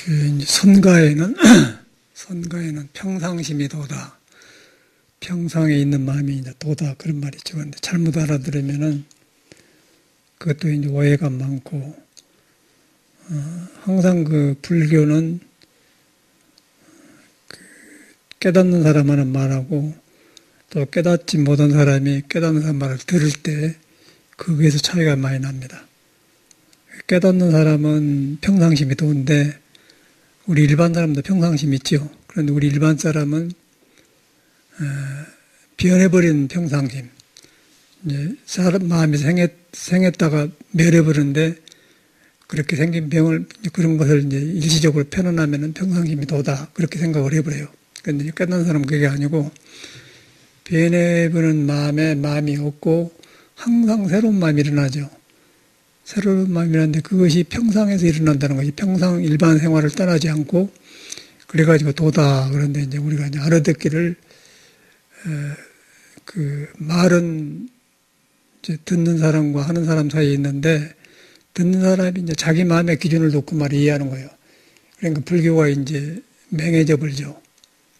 이제 선가에는 선가에는 평상심이 도다. 평상에 있는 마음이 이제 도다 그런 말이 있죠. 근데 잘못 알아들으면은 그것도 이제 오해가 많고 항상 그 불교는 그 깨닫는 사람 하는 말하고 또 깨닫지 못한 사람이 깨닫는 사람 말을 들을 때 거기에서 차이가 많이 납니다. 깨닫는 사람은 평상심이 도인데 우리 일반 사람도 평상심이 있죠. 그런데 우리 일반 사람은 변해버린 평상심, 이제 사람 마음이 생했다가 멸해버리는데 그렇게 생긴 병을 그런 것을 이제 일시적으로 편안하면은 평상심이 도다 그렇게 생각을 해버려요. 그런데 깨닫는 사람은 그게 아니고 변해버리는 마음에 마음이 없고 항상 새로운 마음이 일어나죠. 새로운 마음이라는데 그것이 평상에서 일어난다는 것이 평상 일반 생활을 떠나지 않고 그래가지고 도다. 그런데 이제 우리가 이제 알아듣기를 그 말은 이제 듣는 사람과 하는 사람 사이에 있는데 듣는 사람이 이제 자기 마음의 기준을 놓고 말을 이해하는 거예요. 그러니까 불교가 이제 맹해져 버리죠.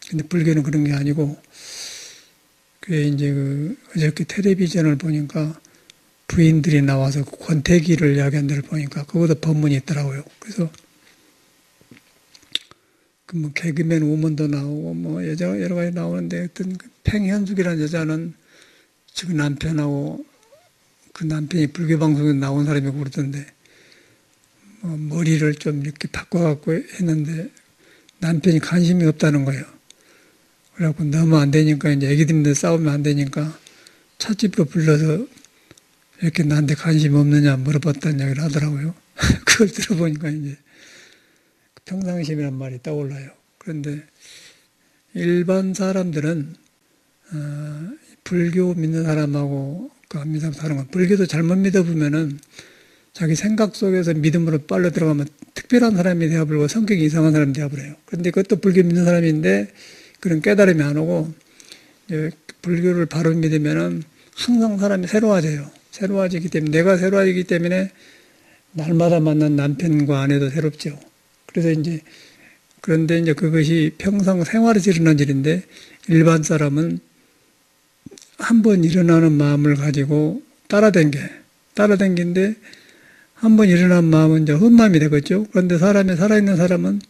근데 불교는 그런 게 아니고 그게 이제 어저께 텔레비전을 보니까 부인들이 나와서 권태기를 이야기한 데를 보니까 그것도 법문이 있더라고요. 그래서 그 뭐 개그맨 우먼도 나오고 뭐 여러 가지 나오는데 어떤 그 팽현숙이라는 여자는 지금 남편하고 그 남편이 불교 방송에 나온 사람이고 그러던데 뭐 머리를 좀 이렇게 바꿔갖고 했는데 남편이 관심이 없다는 거예요. 그래갖고 너무 안 되니까 이제 애기들인데 싸우면 안 되니까 찻집으로 불러서 이렇게 나한테 관심 없느냐 물어봤다는 이야기를 하더라고요. 그걸 들어보니까 이제 평상심이란 말이 떠올라요. 그런데 일반 사람들은 불교 믿는 사람하고 그 안 믿는 사람 다른 건 불교도 잘못 믿어보면은 자기 생각 속에서 믿음으로 빨려 들어가면 특별한 사람이 되어버리고 성격이 이상한 사람이 되어버려요. 그런데 그것도 불교 믿는 사람인데 그런 깨달음이 안 오고 불교를 바로 믿으면은 항상 사람이 새로워져요. 새로워지기 때문에 내가 새로워지기 때문에 날마다 만난 남편과 아내도 새롭죠. 그래서 이제 그런데 이제 그것이 평상 생활에서 일어난 일인데 일반 사람은 한번 일어나는 마음을 가지고 따라댕긴데 한번 일어난 마음은 이제 헛마음이 되겠죠. 그런데 살아있는 사람은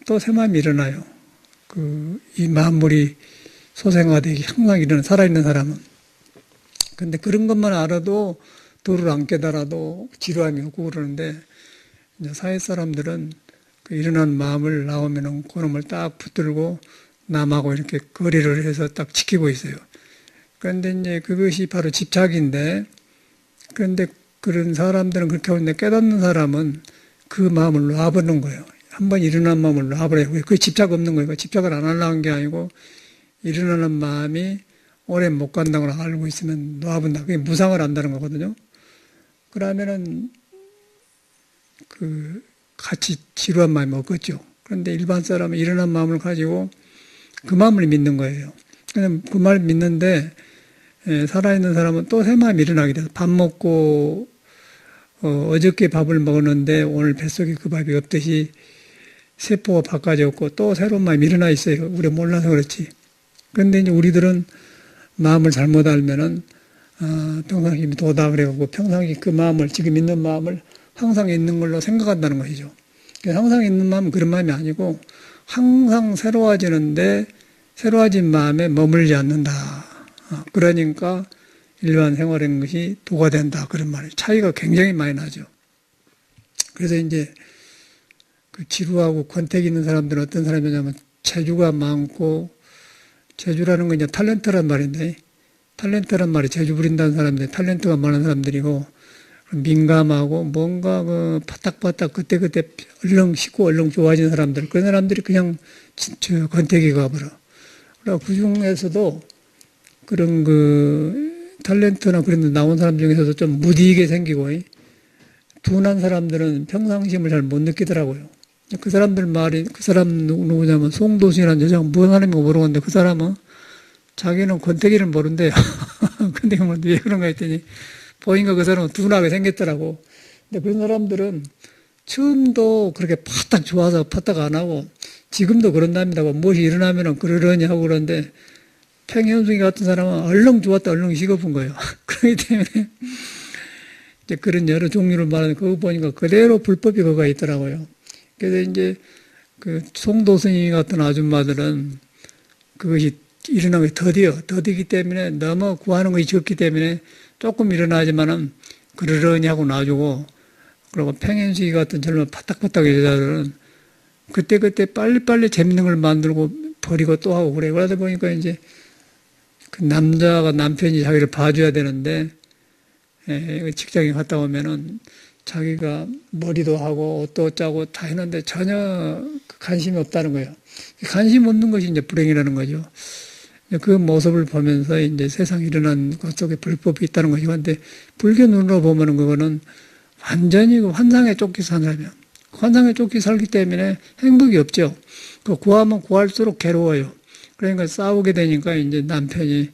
또 새 마음이 일어나요. 이 만물이 소생화되기 항상 일어나는 살아있는 사람은. 근데 그런 것만 알아도 도를 안 깨달아도 지루함이 없고 그러는데 이제 사회 사람들은 그 일어난 마음을 나오면은 그놈을 딱 붙들고 남하고 이렇게 거리를 해서 딱 지키고 있어요. 그런데 이제 그것이 바로 집착인데 그런데 그런 사람들은 그렇게 하는데 깨닫는 사람은 그 마음을 놔버리는 거예요. 한번 일어난 마음을 놔버려요. 그 집착 없는 거예요. 집착을 안 하려고 한 게 아니고 일어나는 마음이 오래 못 간다고 알고 있으면 놔본다. 그게 무상을 안다는 거거든요. 그러면은 같이 지루한 마음이 없겠죠. 그런데 일반 사람은 일어난 마음을 가지고 그 마음을 믿는 거예요. 그 말을 믿는데 살아있는 사람은 또 새 마음이 일어나게 돼서 밥 먹고 어저께 밥을 먹었는데 오늘 뱃속에 그 밥이 없듯이 세포가 바꿔졌고 또 새로운 마음이 일어나 있어요. 우리가 몰라서 그렇지. 그런데 이제 우리들은 마음을 잘못 알면은 평상심이 도다 그래가지고 평상시 그 마음을 지금 있는 마음을 항상 있는 걸로 생각한다는 것이죠. 항상 있는 마음은 그런 마음이 아니고 항상 새로워지는데 새로워진 마음에 머물지 않는다. 그러니까 일반 생활인 것이 도가 된다. 그런 말이에요. 차이가 굉장히 많이 나죠. 그래서 이제 그 지루하고 권태기 있는 사람들은 어떤 사람이냐면 재주가 많고 재주라는 건 이제 탤런트란 말인데 탤런트란 말이 재주 부린다는 사람인데 탤런트가 많은 사람들이고 민감하고 뭔가 파닥파닥 그때그때 얼렁 쉽고 얼렁 좋아진 사람들 그런 사람들이 그냥 권태기가 버려. 그리고 그 중에서도 그런 탤런트나 그런 데 나온 사람 중에서도 좀 무디게 생기고 둔한 사람들은 평상심을 잘 못 느끼더라고요. 그 사람들 말이 그 사람 누구냐면 송도신이라는 여자가 무슨 사람인가 모르겠는데 그 사람은 자기는 권태기를 모른대요. 근데 왜 그런가 했더니 보니까 그 사람은 둔하게 생겼더라고. 근데 그런 사람들은 처음도 그렇게 파딱 좋아서 파딱 안 하고 지금도 그런답니다. 무엇이 일어나면은 그러려니 하고 그러는데 팽현숙이 같은 사람은 얼렁 좋았다 얼렁 식어본 거예요. 그렇기 때문에 이제 그런 여러 종류를 말하는 그거 보니까 그대로 불법이 그거가 있더라고요. 그래서 이제 그 송도 스님 같은 아줌마들은 그것이 일어나는 게 더디기 때문에 너무 구하는 것이 적기 때문에 조금 일어나지만은 그러려니 하고 놔주고, 그리고 팽현숙이 같은 젊은 파딱파딱 여자들은 그때 빨리빨리 재밌는 걸 만들고 버리고 또 하고 그래. 그러다 보니까 이제 그 남자가 남편이 자기를 봐줘야 되는데, 직장에 갔다 오면은 자기가 머리도 하고 옷도 짜고 다 했는데 전혀 관심이 없다는 거예요. 관심 없는 것이 이제 불행이라는 거죠. 그 모습을 보면서 이제 세상에 일어난 것 속에 불법이 있다는 거죠. 근데 불교 눈으로 보면은 그거는 완전히 환상에 쫓겨 사는 사람이에요. 환상에 쫓겨 살기 때문에 행복이 없죠. 그 구하면 구할수록 괴로워요. 그러니까 싸우게 되니까 이제 남편이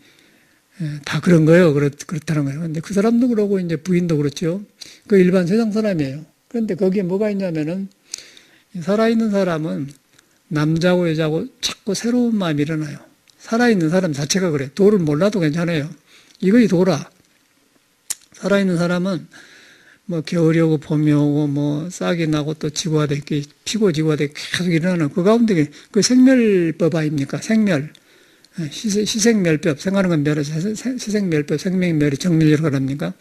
다 그런 거예요. 그렇다는 거예요. 근데 그 사람도 그러고 이제 부인도 그렇죠. 그 일반 세상 사람이에요. 그런데 거기에 뭐가 있냐면은 살아있는 사람은 남자고 여자고 자꾸 새로운 마음이 일어나요. 살아있는 사람 자체가 그래. 도를 몰라도 괜찮아요. 이것이 도라. 살아있는 사람은 뭐 겨울이 오고 봄이 오고 뭐 싹이 나고 또 지구가 되게 피고 지구가 되게 계속 일어나는 그 가운데 그 생멸법 아닙니까? 생멸. 희생멸법. 생하는 건 멸해서 희생멸법, 생명멸이 정멸이라고 합니까?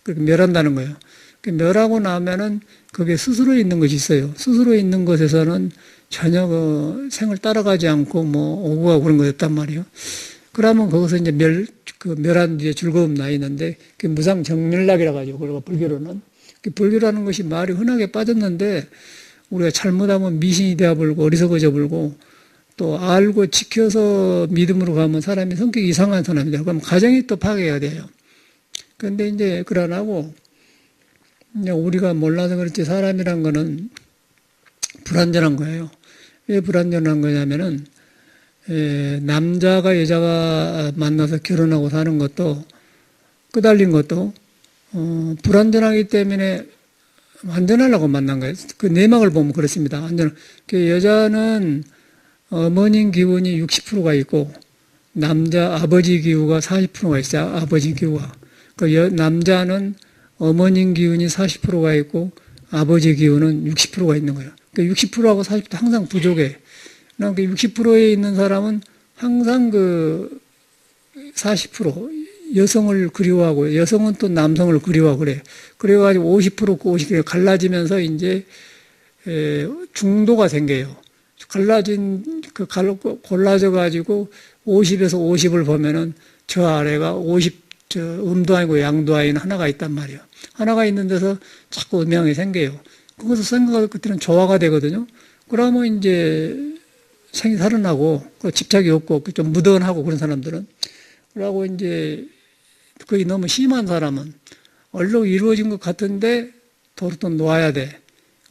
그렇게 멸한다는 거예요. 멸하고 나면은 그게 스스로 있는 것이 있어요. 스스로 있는 것에서는 전혀 그 생을 따라가지 않고 뭐 오고 가고 그런 거였단 말이에요. 그러면 거기서 이제 멸한 뒤에 즐거움 나 있는데 그게 무상정멸락이라고 하죠. 그리고 불교로는. 불교라는 것이 말이 흔하게 빠졌는데 우리가 잘못하면 미신이 되어버리고 어리석어져 버리고 또 알고 지켜서 믿음으로 가면 사람이 성격이 이상한 사람이 돼요. 그럼 가정이 또 파괴가 돼요. 그런데 이제 그러나고 우리가 몰라서 그렇지 사람이란 거는 불완전한 거예요. 왜 불완전한 거냐면은 남자가 여자가 만나서 결혼하고 사는 것도 끄달린 것도 불완전하기 때문에 완전하려고 만난 거예요. 그 내막을 보면 그렇습니다. 완전. 그 여자는 어머님 기운이 60%가 있고 남자 아버지 기운가 40%가 있어요. 아버지 기운가. 그 남자는 어머님 기운이 40%가 있고 아버지 기운은 60%가 있는 거예요. 그 60%하고 40% 항상 부족해. 그 60%에 있는 사람은 항상 그 40% 여성을 그리워하고 여성은 또 남성을 그리워하고 그래. 그래가지고 50% 50% 갈라지면서 이제 중도가 생겨요. 골라져 가지고 50에서 50을 보면은 저 아래가 50, 음도 아니고 양도 아닌 하나가 있단 말이에요. 하나가 있는 데서 자꾸 음양이 생겨요. 그것을 생각할 그때는 조화가 되거든요. 그러면 이제 생이 살아나고, 집착이 없고, 좀 무던하고 그런 사람들은. 그러고 이제 거의 너무 심한 사람은 얼른 이루어진 것 같은데 도로 또 놓아야 돼.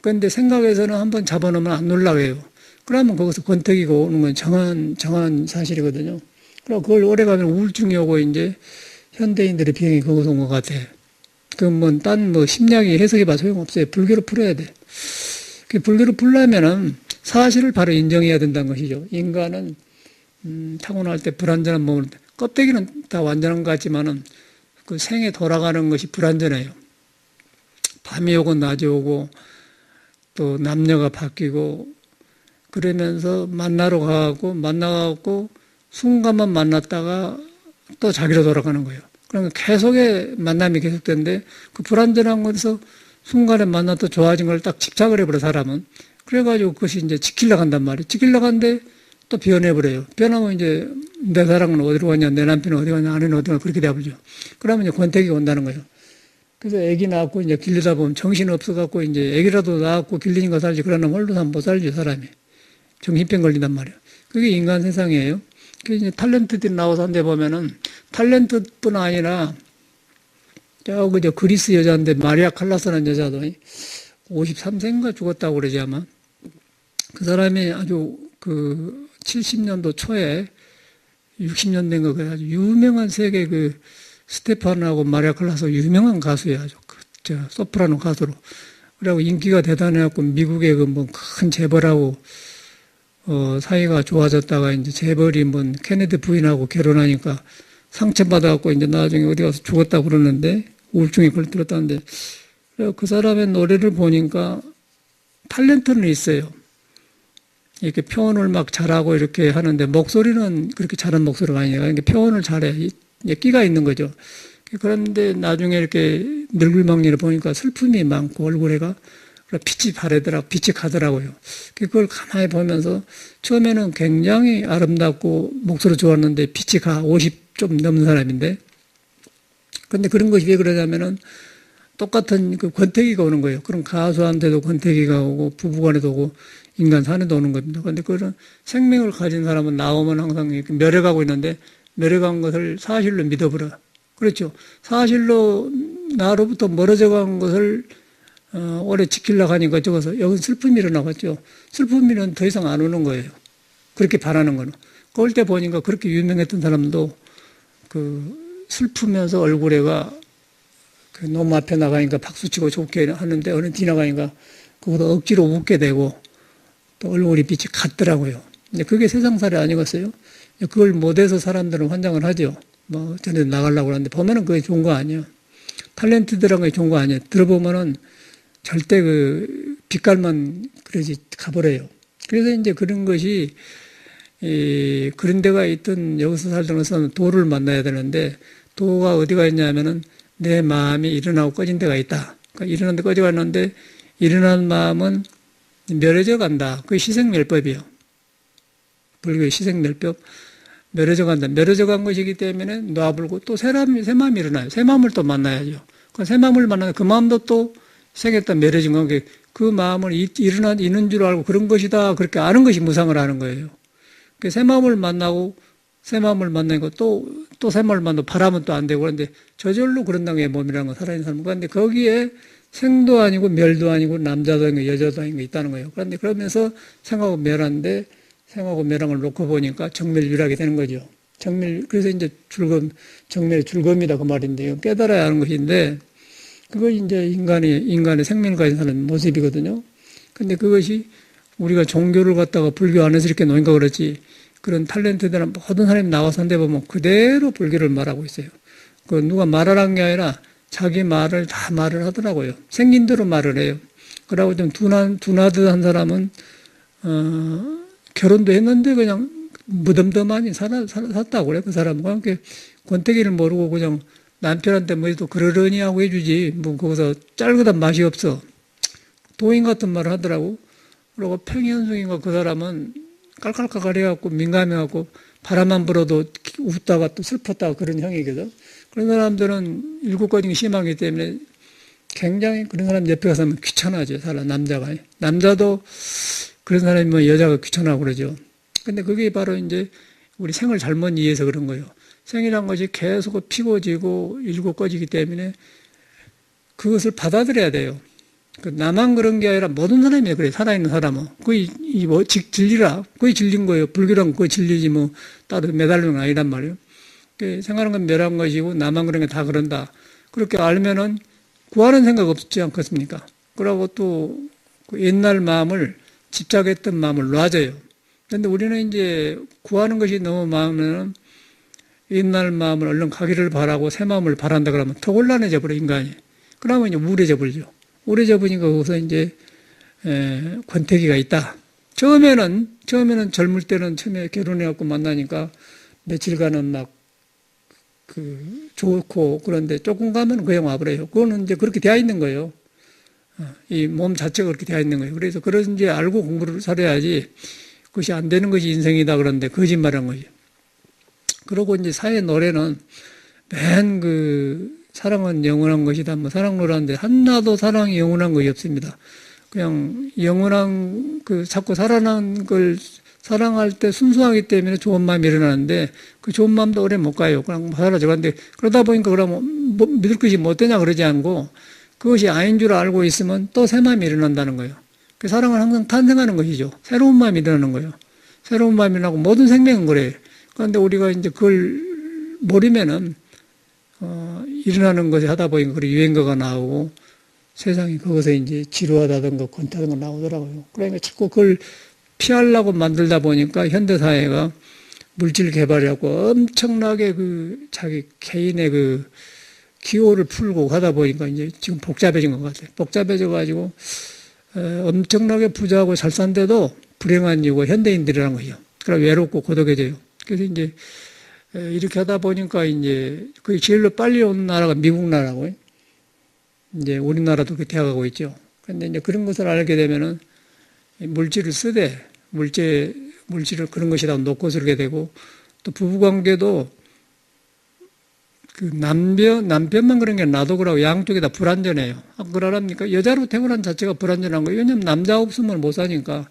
그런데 생각에서는 한번 잡아놓으면 안 놀라고 해요. 그러면 거기서 권태기가 오는 건 정한 사실이거든요. 그리고 그걸 오래가면 우울증이 오고 이제 현대인들의 비행이 거기서 온 것 같아. 그건 심리학이 해석해봐 소용없어요. 불교로 풀어야 돼. 불교로 풀려면은 사실을 바로 인정해야 된다는 것이죠. 인간은, 타고날 때 불완전한 몸을, 껍데기는 다 완전한 것 같지만은 그 생에 돌아가는 것이 불완전해요. 밤이 오고 낮이 오고 또 남녀가 바뀌고 그러면서 만나고 순간만 만났다가 또 자기로 돌아가는 거예요. 그러니까 계속의 만남이 계속되는데 그 불완전한 것에서 순간에 만나도 좋아진 걸 딱 집착을 해버려, 사람은. 그래가지고 그것이 이제 지키려고 한단 말이에요. 지키려고 하는데 또 변해버려요. 변하면 이제 내 사랑은 어디로 가냐, 내 남편은 어디 가냐, 아내는 어디 가냐, 그렇게 돼버리죠. 그러면 이제 권태기가 온다는 거예요. 그래서 애기 낳고 이제 길르다 보면 정신이 없어갖고 이제 애기라도 낳고 길리니까 살지, 그러나 홀로 사면 못 살죠, 사람이. 정신병 걸린단 말이에요. 그게 인간 세상이에요. 그래서 이제 탤런트들이 나와서 한 데 보면은 탤런트뿐 아니라 저 그리스 여자인데 마리아 칼라스라는 여자도 53세인가 죽었다고 그러지 아마. 그 사람이 아주 70년도 초에 60년대인가 그래가지고 유명한 세계 스테파노하고 마리아 칼라스 유명한 가수예요. 아주 소프라노 가수로. 그리고 인기가 대단해갖고 미국의 그 뭐 큰 재벌하고 사이가 좋아졌다가 이제 재벌이 뭐 케네디 부인하고 결혼하니까 상처받아갖고 이제 나중에 어디 가서 죽었다고 그러는데 우울증에 걸들었다는데 그 사람의 노래를 보니까 탤런트는 있어요. 이렇게 표현을 막 잘하고 이렇게 하는데 목소리는 그렇게 잘한 목소리가 아니에요. 그러니까 표현을 잘해. 끼가 있는 거죠. 그런데 나중에 이렇게 늙을망리를 보니까 슬픔이 많고 얼굴에가 빛이 바래더라고, 빛이 가더라고요. 그걸 가만히 보면서 처음에는 굉장히 아름답고 목소리 좋았는데 빛이 가, 50 좀 넘는 사람인데. 그런데 그런 것이 왜 그러냐면은 똑같은 그 권태기가 오는 거예요. 그럼 가수한테도 권태기가 오고 부부간에도 오고 인간 산에도 오는 겁니다. 그런데 그런 생명을 가진 사람은 나오면 항상 이렇게 멸해가고 있는데 멸해간 것을 사실로 믿어버려. 그렇죠. 사실로 나로부터 멀어져 간 것을 오래 지키려고 하니까 적어서 여기 슬픔이 일어나겠죠. 슬픔이는 더 이상 안 오는 거예요. 그렇게 바라는 거는. 그럴 때 보니까 그렇게 유명했던 사람도 그 슬프면서 얼굴에가 그 너무 앞에 나가니까 박수치고 좋게 하는데 어느 뒤 나가니까 그보다 억지로 웃게 되고 또 얼굴이 빛이 같더라고요. 이제 그게 세상살이 아니겠어요? 그걸 못해서 사람들은 환장을 하죠. 뭐 전에 나가려고 하는데 보면은 그게 좋은 거 아니에요. 탤런트들한 게 좋은 거 아니에요. 들어보면은 절대 그 빛깔만 그러지 가버려요. 그래서 이제 그런 것이 그런 데가 있던 여기서 살던 것은 도를 만나야 되는데 도가 어디가 있냐면은 내 마음이 일어나고 꺼진 데가 있다. 그러니까 일어났는데 꺼져갔는데 일어난 마음은 멸해져 간다. 그게 시생멸법이에요. 불교의 시생멸법. 멸해져 간다. 멸해져 간 것이기 때문에 놔불고 또 새 마음이 일어나요. 새 마음을 또 만나야죠. 그 새 마음을 만나면 그 마음도 또 생겼다 멸해진 건 그 마음을 있는 줄 알고 그런 것이다. 그렇게 아는 것이 무상을 아는 거예요. 그 새 마음을 만나고 새 마음을 만나고 또 새 마음을 만나고 바라면 또 안 되고 그런데 저절로 그런다는 게 몸이라는 거 살아있는 사람은. 그런데 거기에 생도 아니고 멸도 아니고 남자도 아니고 여자도 아니고 있다는 거예요. 그런데 그러면서 생하고 멸한데 생하고 멸한 걸 놓고 보니까 정멸유락이 되는 거죠. 그래서 이제 정멸의 줄검이다 그 말인데요. 깨달아야 하는 것인데 그것이 이제 인간의 생명을 가진 사람 모습이거든요. 근데 그것이 우리가 종교를 갖다가 불교 안에서 이렇게 놓으니까 그렇지 그런 탤런트들은 모든 사람이 나와서 한데 보면 그대로 불교를 말하고 있어요. 그 누가 말하라는 게 아니라 자기 말을 다 말을 하더라고요. 생긴 대로 말을 해요. 그러고 좀 둔하듯한 사람은 결혼도 했는데 그냥 무덤덤하니 샀다고 그래. 그 사람은 그렇게 권태기를 모르고 그냥 남편한테 뭐또 그러려니 하고 해주지 뭐 거기서 짤그단 맛이 없어. 도인 같은 말을 하더라고. 그리고 평현숙인가 그 사람은 깔깔깔깔 해갖고 민감해갖고 바람만 불어도 웃다가 또 슬펐다가 그런 형이거든. 그런 사람들은 일국거짐이 심하기 때문에 굉장히 그런 사람 옆에 가서 하면 귀찮아져, 남자가. 남자도 그런 사람이면 여자가 귀찮아하고 그러죠. 근데 그게 바로 이제 우리 생을 잘못 이해해서 그런 거예요. 생이란 것이 계속 피고 지고 일고 꺼지기 때문에 그것을 받아들여야 돼요. 나만 그런 게 아니라 모든 사람이 그래. 살아있는 사람은. 거의 진리라. 거의 진리인 거예요. 불교란 거의 진리지 뭐 따로 매달리는 건 아니란 말이에요. 생각하는 건 멸한 것이고 나만 그런 게 다 그런다. 그렇게 알면은 구하는 생각 없지 않겠습니까? 그러고 또 그 옛날 마음을 집착했던 마음을 놔줘요. 그런데 우리는 이제 구하는 것이 너무 많으면 옛날 마음을 얼른 가기를 바라고 새 마음을 바란다 그러면 더 곤란해져 버려, 인간이. 그러면 이제 우울해져 버리죠. 우울해져 보니까 거기서 이제, 권태기가 있다. 처음에는 젊을 때는 처음에 결혼해갖고 만나니까 며칠간은 막, 좋고, 그런데 조금 가면 그냥 와버려요. 그거는 이제 그렇게 되어 있는 거예요. 이 몸 자체가 그렇게 되어 있는 거예요. 그래서 그런지 알고 공부를 살아야지 그것이 안 되는 것이 인생이다 그러는데 거짓말한 거죠. 그러고 이제 사회 노래는 맨 사랑은 영원한 것이다. 뭐 사랑 노래하는데 하나도 사랑이 영원한 것이 없습니다. 그냥 영원한 자꾸 살아난 걸 사랑할 때 순수하기 때문에 좋은 마음이 일어나는데 그 좋은 마음도 오래 못 가요. 그냥 사라져. 그런데 그러다 보니까 그러면 믿을 것이 못 되냐 그러지 않고 그것이 아닌 줄 알고 있으면 또 새 마음이 일어난다는 거예요. 그 사랑은 항상 탄생하는 것이죠. 새로운 마음이 일어나는 거예요. 새로운 마음이 일어나고 모든 생명은 그래요. 그런데 우리가 이제 그걸 모르면은 일어나는 것에 하다 보니까 그 유행가가 나오고 세상이 거기서 이제 지루하다든가 권태하든가 나오더라고요. 그러니까 자꾸 그걸 피하려고 만들다 보니까 현대사회가 물질 개발하고 엄청나게 그 자기 개인의 그 기호를 풀고 가다 보니까 이제 지금 복잡해진 것 같아요. 복잡해져 가지고 엄청나게 부자하고 잘 산데도 불행한 이유가 현대인들이라는 거예요. 그래 외롭고 고독해져요. 그래서 이제 이렇게 하다 보니까 이제 그 제일로 빨리 오는 나라가 미국 나라고요. 이제 우리나라도 그렇게 되어가고 있죠. 그런데 이제 그런 것을 알게 되면은 물질을 쓰되 물질을 그런 것이다 놓고 쓰게 되고 또 부부관계도 그 남편만 그런 게 나도 그러고 양쪽이 다 불안전해요. 그러랍니까? 여자로 태어난 자체가 불안전한 거예요. 왜냐면 남자 없으면 못 사니까.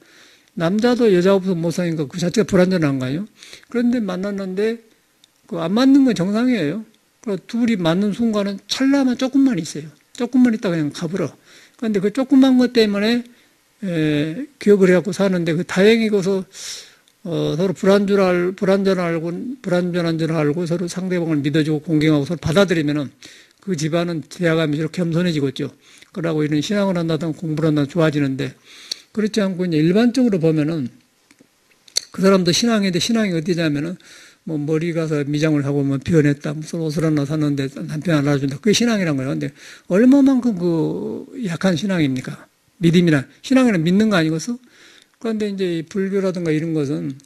남자도 여자 없으면 못 사니까 그 자체가 불안전한 거예요. 그런데 만났는데 그 안 맞는 건 정상이에요. 그 둘이 맞는 순간은 찰나만 조금만 있어요. 조금만 있다가 그냥 가버려. 그런데 그 조그만 것 때문에 기억을 해갖고 사는데 그 다행이고서 서로 불안전한 줄 알고 서로 상대방을 믿어주고 공경하고 서로 받아들이면은 그 집안은 대화감이 이렇게 겸손해지고 있죠. 그러고 이런 신앙을 한다든 공부를 한다든 좋아지는데 그렇지 않고 이제 일반적으로 보면은 그 사람도 신앙인데 신앙이 어디냐면은 뭐 머리 가서 미장을 하고 뭐 변했다 무슨 옷을 하나 샀는데 남편 안 알아준다 그게 신앙이란 거예요. 근데 얼마만큼 그 약한 신앙입니까? 믿음이란 신앙이란 믿는 거 아니겠어? 그런데 이제 불교라든가 이런 것은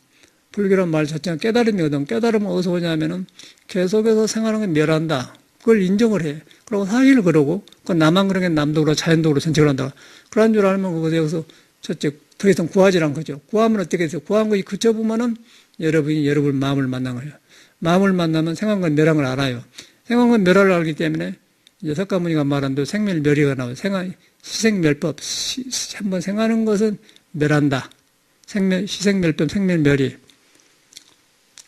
불교란 말 자체가 깨달음이거든. 깨달음은 어디서 오냐면은 계속해서 생활하는 걸 멸한다. 그걸 인정을 해. 그리고 사실을 그러고 그건 나만 그런 게 남도 그러고 자연도 그러고 전체를 한다. 그런 줄 알면 그거 여기서 첫째 더 이상 구하지 않은 거죠. 구하면 어떻게 돼요? 구한 것이 그쳐보면은 여러분이 여러분 마음을 만난 거예요. 마음을 만나면 생활과 멸한 걸 알아요. 생활과 멸을 알기 때문에 이제 석가모니가 말한 대로 생멸멸이가 나와요. 희생멸법. 한번 생하는 것은 멸한다. 희생멸법, 생멸멸이.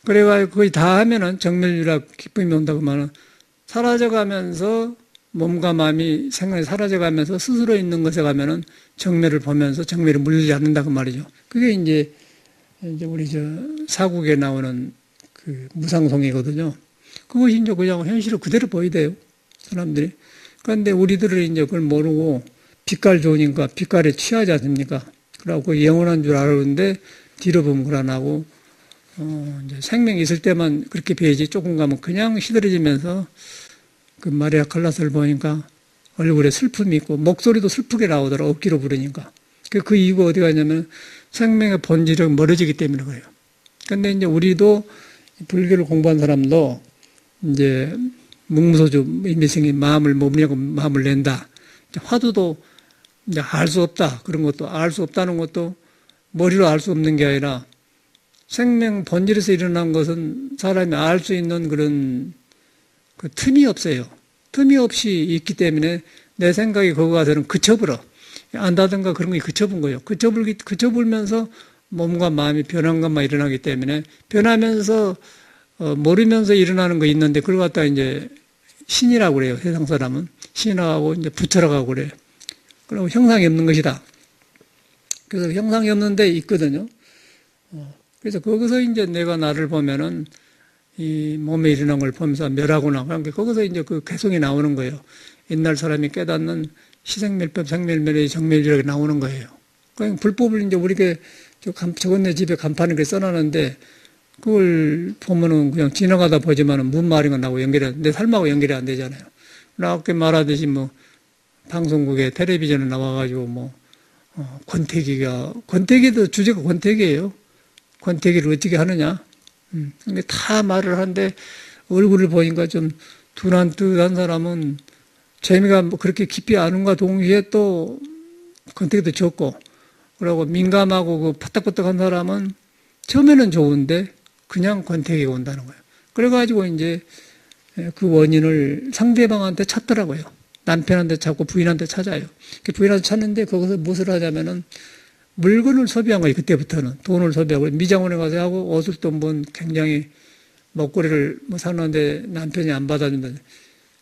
그래가지고 거의 다 하면은 정멸유락 기쁨이 온다고 말은 사라져가면서 몸과 마음이 생각이 사라져가면서 스스로 있는 것에 가면은 정멸을 보면서 정멸이 물리지 않는다고 말이죠. 그게 이제 우리 사국에 나오는 그 무상송이거든요. 그것이 이제 그냥 현실을 그대로 보이대요. 사람들이. 그런데 우리들은 이제 그걸 모르고 빛깔 좋으니까 빛깔에 취하지 않습니까? 그래갖고 영원한 줄 알았는데 뒤로 보면 불안하고 이제 생명이 있을 때만 그렇게 배지 조금 가면 그냥 시들해지면서 그 마리아 칼라스를 보니까 얼굴에 슬픔이 있고 목소리도 슬프게 나오더라. 억지로 부르니까. 그 이유가 어디 가냐면 생명의 본질이 멀어지기 때문에 그래요. 근데 이제 우리도 불교를 공부한 사람도 이제 묵무소주 미생이 마음을 몸이라고 마음을 낸다. 화두도 이제 알 수 없다. 그런 것도 알 수 없다는 것도 머리로 알 수 없는 게 아니라 생명 본질에서 일어난 것은 사람이 알 수 있는 그런 그 틈이 없어요. 틈이 없이 있기 때문에 내 생각이 거기 가서는 그쳐버려. 안다든가 그런 게 그쳐본 거예요. 그쳐불면서 몸과 마음이 변한 것만 일어나기 때문에 변하면서 모르면서 일어나는 거 있는데 그걸 갖다 이제 신이라고 그래요. 세상 사람은. 신하고 이제 부처라고 하고 그래요. 그리고 형상이 없는 것이다. 그래서 형상이 없는 데 있거든요. 그래서 거기서 이제 내가 나를 보면은 이 몸에 일어난 걸 보면서 멸하구나. 그러니까 거기서 이제 그 개성이 나오는 거예요. 옛날 사람이 깨닫는 희생멸법, 생멸멸의 정멸이라고 나오는 거예요. 그냥 불법을 이제 우리가 저건 내 집에 간판에 그렇게 써놨는데 그걸 보면은 그냥 지나가다 보지만은 무슨 말인가 나하고 내 삶하고 연결이 안 되잖아요. 아까 말하듯이 뭐 방송국에 텔레비전에 나와가지고 권태기도 주제가 권태기예요. 권태기를 어떻게 하느냐. 근데 다 말을 하는데 얼굴을 보니까 좀 둔한 사람은 재미가 뭐 그렇게 깊이 아는가 동시에 또 권태기도 적고 그러고 민감하고 그 파딱파딱한 사람은 처음에는 좋은데 그냥 권태기가 온다는 거예요. 그래가지고 이제 그 원인을 상대방한테 찾더라고요. 남편한테 찾고 부인한테 찾아요. 부인한테 찾는데 거기서 무엇을 하자면은 물건을 소비한 거예요. 그때부터는 돈을 소비하고 미장원에 가서 하고 옷을 또 굉장히 먹거리를 사는데 남편이 안 받아준다.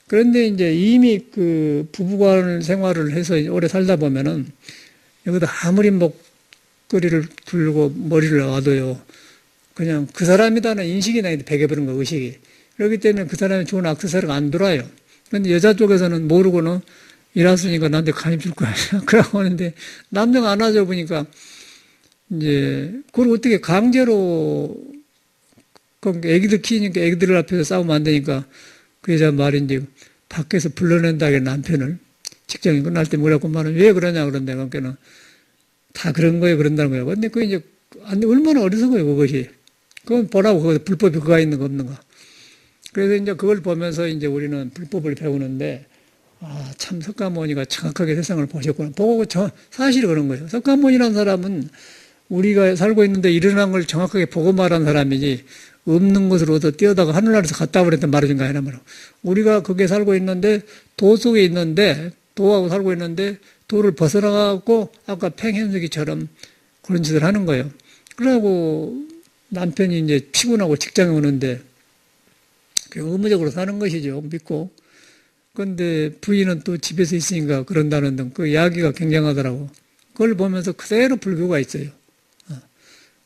그런데 이제 이미 그 부부간 생활을 해서 오래 살다 보면은 여기다 아무리 먹거리를 들고 머리를 놔도요. 그냥 그 사람이다는 인식이 나는데 배겨버린 거 의식이. 그렇기 때문에 그 사람이 좋은 액세서리가 안 들어와요. 그런데 여자 쪽에서는 모르고는 일왔으니까 나한테 간입 줄 거야. 그러고 하는데, 남자가 안아줘 보니까, 이제, 그걸 어떻게 강제로, 애기들 키우니까 애기들 앞에서 싸우면 안 되니까, 그 여자 말이 이제, 밖에서 불러낸다게 남편을, 직장이 끝날 때 뭐라고 말하면, 왜 그러냐, 그런데, 그러니까는, 다 그런 거예요, 그런다는 거예요. 근데 그 이제, 얼마나 어리석어요, 그것이. 그건 보라고, 그거 불법이 그가 있는 거 없는가. 그래서 이제 그걸 보면서 이제 우리는 불법을 배우는데, 아, 참 석가모니가 정확하게 세상을 보셨구나. 보고 사실이 그런 거예요. 석가모니라는 사람은 우리가 살고 있는데 일어난 걸 정확하게 보고 말한 사람이지, 없는 것을 얻어 뛰어다가 하늘나라에서 갔다 버렸단 말인가 하나 말이야. 우리가 거기에 살고 있는데, 도 속에 있는데, 도하고 살고 있는데, 도를 벗어나가고, 아까 팽현석이처럼 그런 짓을 하는 거예요. 그러고 남편이 이제 피곤하고 직장에 오는데, 의무적으로 사는 것이죠. 믿고. 그런데 부인은 또 집에서 있으니까 그런다는 등 그 이야기가 굉장하더라고. 그걸 보면서 그대로 불교가 있어요.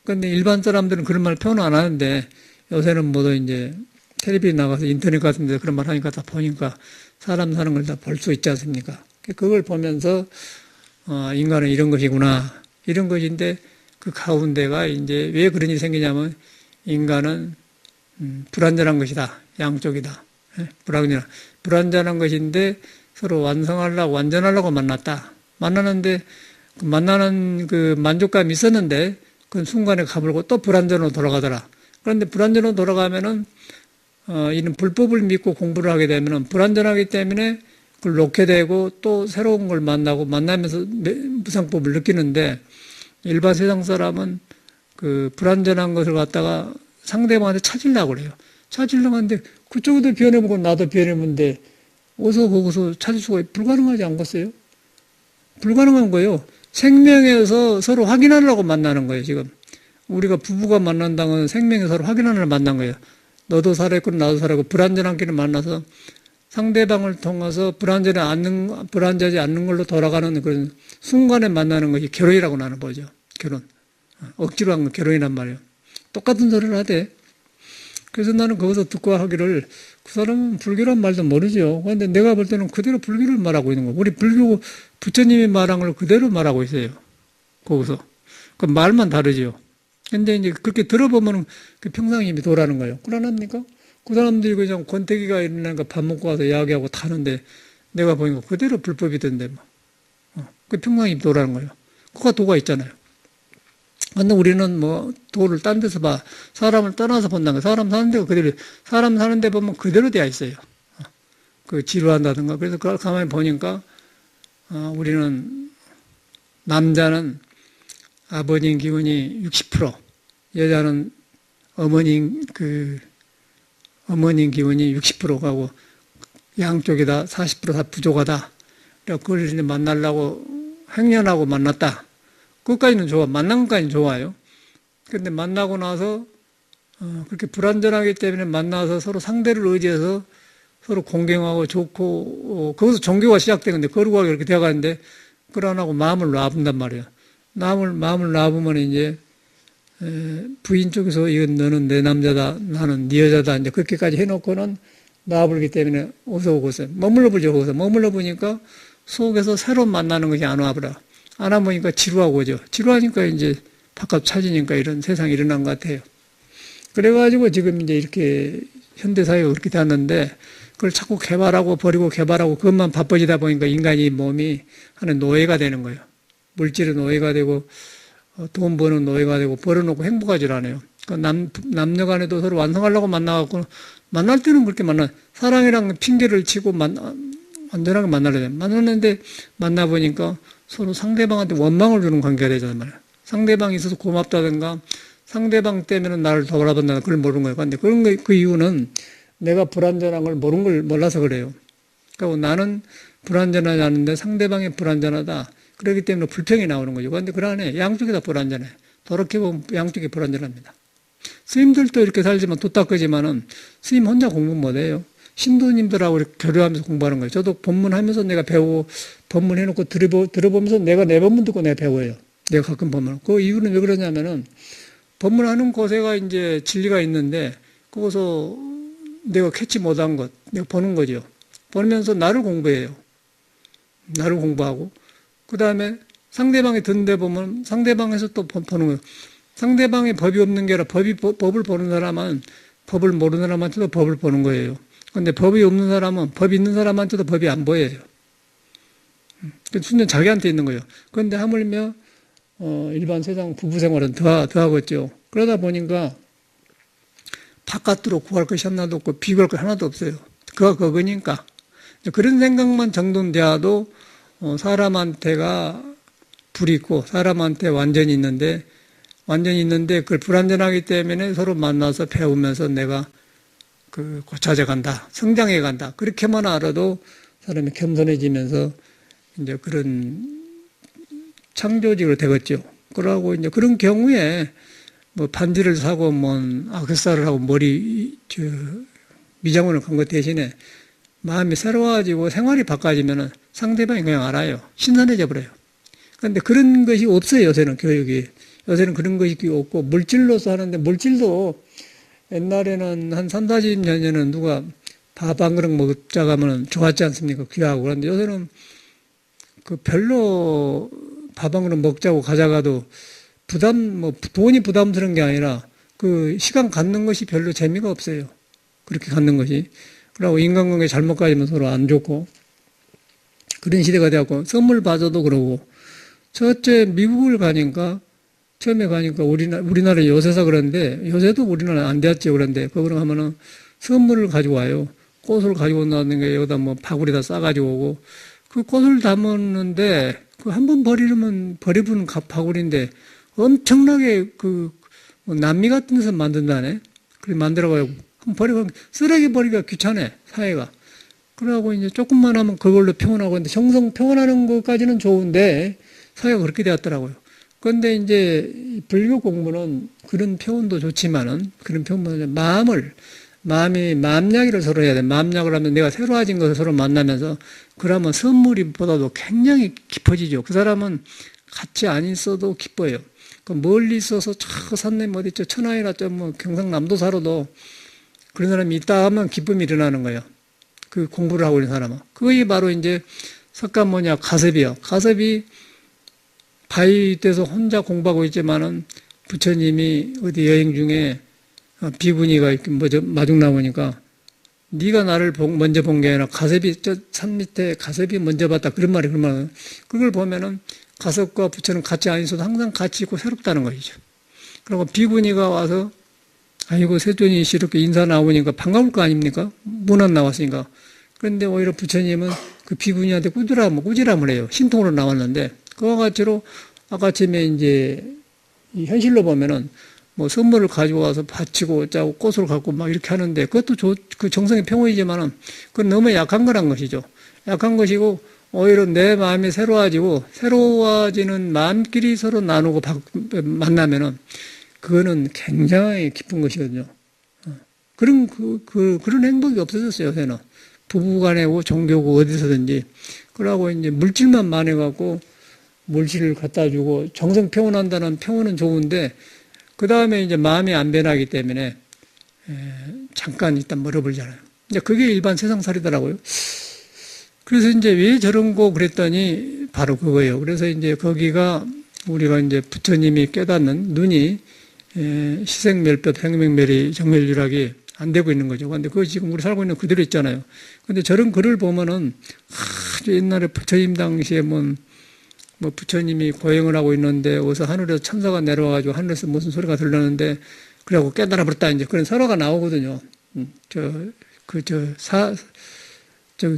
그런데 일반 사람들은 그런 말 표현 안 하는데 요새는 모두 이제 텔레비전 나가서 인터넷 같은 데 그런 말 하니까 다 보니까 사람 사는 걸 다 볼 수 있지 않습니까? 그걸 보면서 인간은 이런 것이구나. 이런 것인데 그 가운데가 이제 왜 그런 일이 생기냐면 인간은 불완전한 것이다. 양쪽이다. 불완전한 것인데 서로 완성하려고, 완전하려고 만났다. 만나는데, 그 만나는 그 만족감이 있었는데, 그 순간에 가물고 또 불완전으로 돌아가더라. 그런데 불완전으로 돌아가면은, 이런 불법을 믿고 공부를 하게 되면은 불완전하기 때문에 그걸 놓게 되고 또 새로운 걸 만나고 만나면서 무상법을 느끼는데, 일반 세상 사람은 그 불완전한 것을 갖다가 상대방한테 찾으려고 그래요. 찾으려고 하는데 그쪽도 변해보고 나도 변해보는데 어디서 거기서 찾을 수가 불가능하지 않겠어요? 불가능한 거예요. 생명에서 서로 확인하려고 만나는 거예요, 지금. 우리가 부부가 만난다는 건 생명에서 서로 확인하려고 만난 거예요. 너도 살아있고 나도 살아있고 불완전한 길을 만나서 상대방을 통해서 불완전하지 않는 걸로 돌아가는 그런 순간에 만나는 것이 결혼이라고 나는 보죠. 결혼. 억지로 한 건 결혼이란 말이에요. 똑같은 소리를 하대. 그래서 나는 거기서 듣고 하기를 그 사람은 불교란 말도 모르죠. 그런데 내가 볼 때는 그대로 불교를 말하고 있는 거예요. 우리 불교 부처님이 말한 걸 그대로 말하고 있어요. 거기서. 그 말만 다르죠. 근데 이제 그렇게 들어보면 그 평상심이 도라는 거예요. 그러합니까? 그 사람들이 그냥 권태기가 일어나니까 밥 먹고 와서 이야기하고 타는데 내가 보니까 그대로 불법이던데 뭐. 그 평상심이 도라는 거예요. 그가 도가 있잖아요. 근데 우리는 뭐 도를 딴 데서 봐. 사람을 떠나서 본다는 거. 사람 사는 데가 그대로, 사람 사는 데 보면 그대로 되어 있어요. 그 지루한다든가. 그래서 그걸 가만히 보니까, 우리는, 남자는 아버님 기운이 60%, 여자는 어머님 기운이 60% 가고, 양쪽이 다 40%다 부족하다. 그래서 그걸 이제 만나려고, 행년하고 만났다. 그것까지는 좋아. 만난 것까지는 좋아요. 근데 만나고 나서, 그렇게 불완전하기 때문에 만나서 서로 상대를 의지해서 서로 공경하고 좋고, 거기서 종교가 시작되는데, 거룩하게 그렇게 되어가는데, 그걸 안 하고 마음을 놔본단 말이에요. 마음을 놔보면 이제, 부인 쪽에서 이건 너는 내 남자다, 나는 네 여자다, 이제 그렇게까지 해놓고는 놔버리기 때문에 어서 오고서 머물러 보죠. 거기서 머물러 보니까 속에서 새로 만나는 것이 안 와버려. 안 와보니까 지루하고 오죠. 지루하니까 이제 바깥 찾으니까 이런 세상이 일어난 것 같아요. 그래가지고 지금 이제 이렇게 현대사회가 그렇게 됐는데 그걸 자꾸 개발하고 버리고 개발하고 그것만 바빠지다 보니까 인간이 몸이 하는 노예가 되는 거예요. 물질의 노예가 되고 돈 버는 노예가 되고 벌어놓고 행복하지 않아요. 남녀 간에도 서로 완성하려고 만나갖고 만날 때는 그렇게 사랑이랑 핑계를 치고 완전하게 만나려 돼요. 만났는데 만나보니까 서로 상대방한테 원망을 주는 관계가 되잖아요. 말이야. 상대방이 있어서 고맙다든가 상대방 때문에 나를 더 바라본다는 그걸 모르는 거예요. 근데 그 이유는 내가 불완전한 걸 모르는 걸 몰라서 그래요. 그리고 나는 불완전하지 않은데 상대방이 불완전하다. 그렇기 때문에 불평이 나오는 거죠. 그런데 그러네. 양쪽이 다 불완전해. 도렇게 보면 양쪽이 불완전합니다. 스님들도 이렇게 살지만 도 닦으지만은 스님 혼자 공부 못해요. 신도님들하고 이렇게 교류하면서 공부하는 거예요. 저도 법문하면서 내가 배우고 법문해놓고 들어보면서 내가 내 법문 듣고 내가 배워요. 내가 가끔 법문. 그 이유는 왜 그러냐면은 법문하는 곳에가 이제 진리가 있는데 거기서 내가 캐치 못한 것, 내가 보는 거죠. 보면서 나를 공부해요. 나를 공부하고, 그 다음에 상대방이 듣는데 보면 상대방에서 또 보는 거예요. 상대방이 법이 없는 게 아니라 법을 보는 사람은 법을 모르는 사람한테도 법을 보는 거예요. 근데 법이 없는 사람은 법이 있는 사람한테도 법이 안 보여요. 순전 자기한테 있는 거예요. 그런데 하물며 일반 세상 부부 생활은 더하겠죠. 그러다 보니까 바깥으로 구할 것이 하나도 없고 비교할 것이 하나도 없어요. 그가 그거니까. 그런 생각만 정돈되어도 사람한테가 불이 있고 사람한테 완전히 있는데 그걸 불완전하기 때문에 서로 만나서 배우면서 내가 고쳐져 간다. 성장해 간다. 그렇게만 알아도 사람이 겸손해지면서 이제 그런 창조직으로 되겠죠. 그러고 이제 그런 경우에 뭐 반지를 사고 뭐 악세사리를 하고 미장원을 간 것 대신에 마음이 새로워지고 생활이 바꿔지면은 상대방이 그냥 알아요. 신선해져 버려요. 그런데 그런 것이 없어요. 요새는 교육이. 요새는 그런 것이 없고 물질로서 하는데 물질도 옛날에는 한 3, 40년 전에는 누가 밥 한 그릇 먹자고 하면 좋았지 않습니까? 귀하고. 그런데 요새는 별로 밥 한 그릇 먹자고 가져가도 돈이 부담스러운 게 아니라 시간 갖는 것이 별로 재미가 없어요. 그렇게 갖는 것이. 그리고 인간관계 잘못 가지면 서로 안 좋고. 그런 시대가 되었고, 선물 받아도 그러고. 첫째, 미국을 가니까, 처음에 가니까 우리나라 요새서 그런데, 요새도 우리나라 안 되었죠. 그런데, 거기로 가면은 선물을 가지고 와요. 꽃을 가지고 온다는 게 여기다 뭐 바구리에다 싸가지고 오고, 그 꽃을 담았는데, 한 번 버리면 바구리인데, 엄청나게 뭐 남미 같은 데서 만든다네? 그래 만들어가지고, 한번 버리고, 쓰레기 버리기가 귀찮아, 사회가. 그러고 이제 조금만 하면 그걸로 표현하고 있는데, 정성 표현하는 것까지는 좋은데, 사회가 그렇게 되었더라고요. 그런데 이제 불교 공부는 그런 표현도 좋지만은, 그런 표현보다는 마음이 마음 이야기를 서로 해야 돼. 마음 이야기를 하면 내가 새로워진 것을 서로 만나면서, 그러면 선물보다도 굉장히 깊어지죠. 그 사람은 같이 안 있어도 기뻐요. 멀리 있어서 저 산림 어디 있죠. 천하이나 뭐 경상남도 살아도 그런 사람이 있다 하면 기쁨이 일어나는 거예요. 그 공부를 하고 있는 사람은. 그게 바로 이제 가섭이요. 가섭이 바위 떼서 혼자 공부하고 있지만은 부처님이 어디 여행 중에 비구니가 이렇게 마중 나오니까 네가 나를 먼저 본 게 아니라 가섭이 저 산 밑에 가섭이 먼저 봤다. 그런 말이 그걸 보면은 가섭과 부처는 같이 안 있어도 항상 같이 있고 새롭다는 것이죠. 그리고 비구니가 와서 아이고 세존이 씨 이렇게 인사 나오니까 반가울 거 아닙니까? 문안 나왔으니까. 그런데 오히려 부처님은 그 비구니한테 꾸지람을 해요. 신통으로 나왔는데 그와 같이로 아까쯤에 이제 이 현실로 보면은 뭐 선물을 가지고 와서 바치고 짜고 꽃을 갖고 막 이렇게 하는데 그것도 그 정성의 평온이지만은 그건 너무 약한 거란 것이죠. 약한 것이고 오히려 내 마음이 새로워지는 마음끼리 서로 나누고 만나면은 그거는 굉장히 기쁜 것이거든요. 그런 행복이 없어졌어요, 요새는. 부부간에고 종교고 어디서든지. 그러고 이제 물질만 많아갖고 물질을 갖다 주고 정성 평온한다는 평온은 좋은데 그 다음에 이제 마음이 안 변하기 때문에 잠깐 일단 멀어버리잖아요. 이제 그게 일반 세상살이더라고요. 그래서 이제 왜 저런 거 그랬더니 바로 그거예요. 그래서 이제 거기가 우리가 이제 부처님이 깨닫는 눈이 시생멸법, 생명멸이 정멸유락이 안 되고 있는 거죠. 근데 그거 지금 우리 살고 있는 그대로 있잖아요. 근데 저런 글을 보면은 아주 옛날에 부처님 당시에 뭐 부처님이 고행을 하고 있는데 어디서 하늘에서 천사가 내려와가지고 하늘에서 무슨 소리가 들렸는데 그래갖고 깨달아 버렸다 이제 그런 설화가 나오거든요.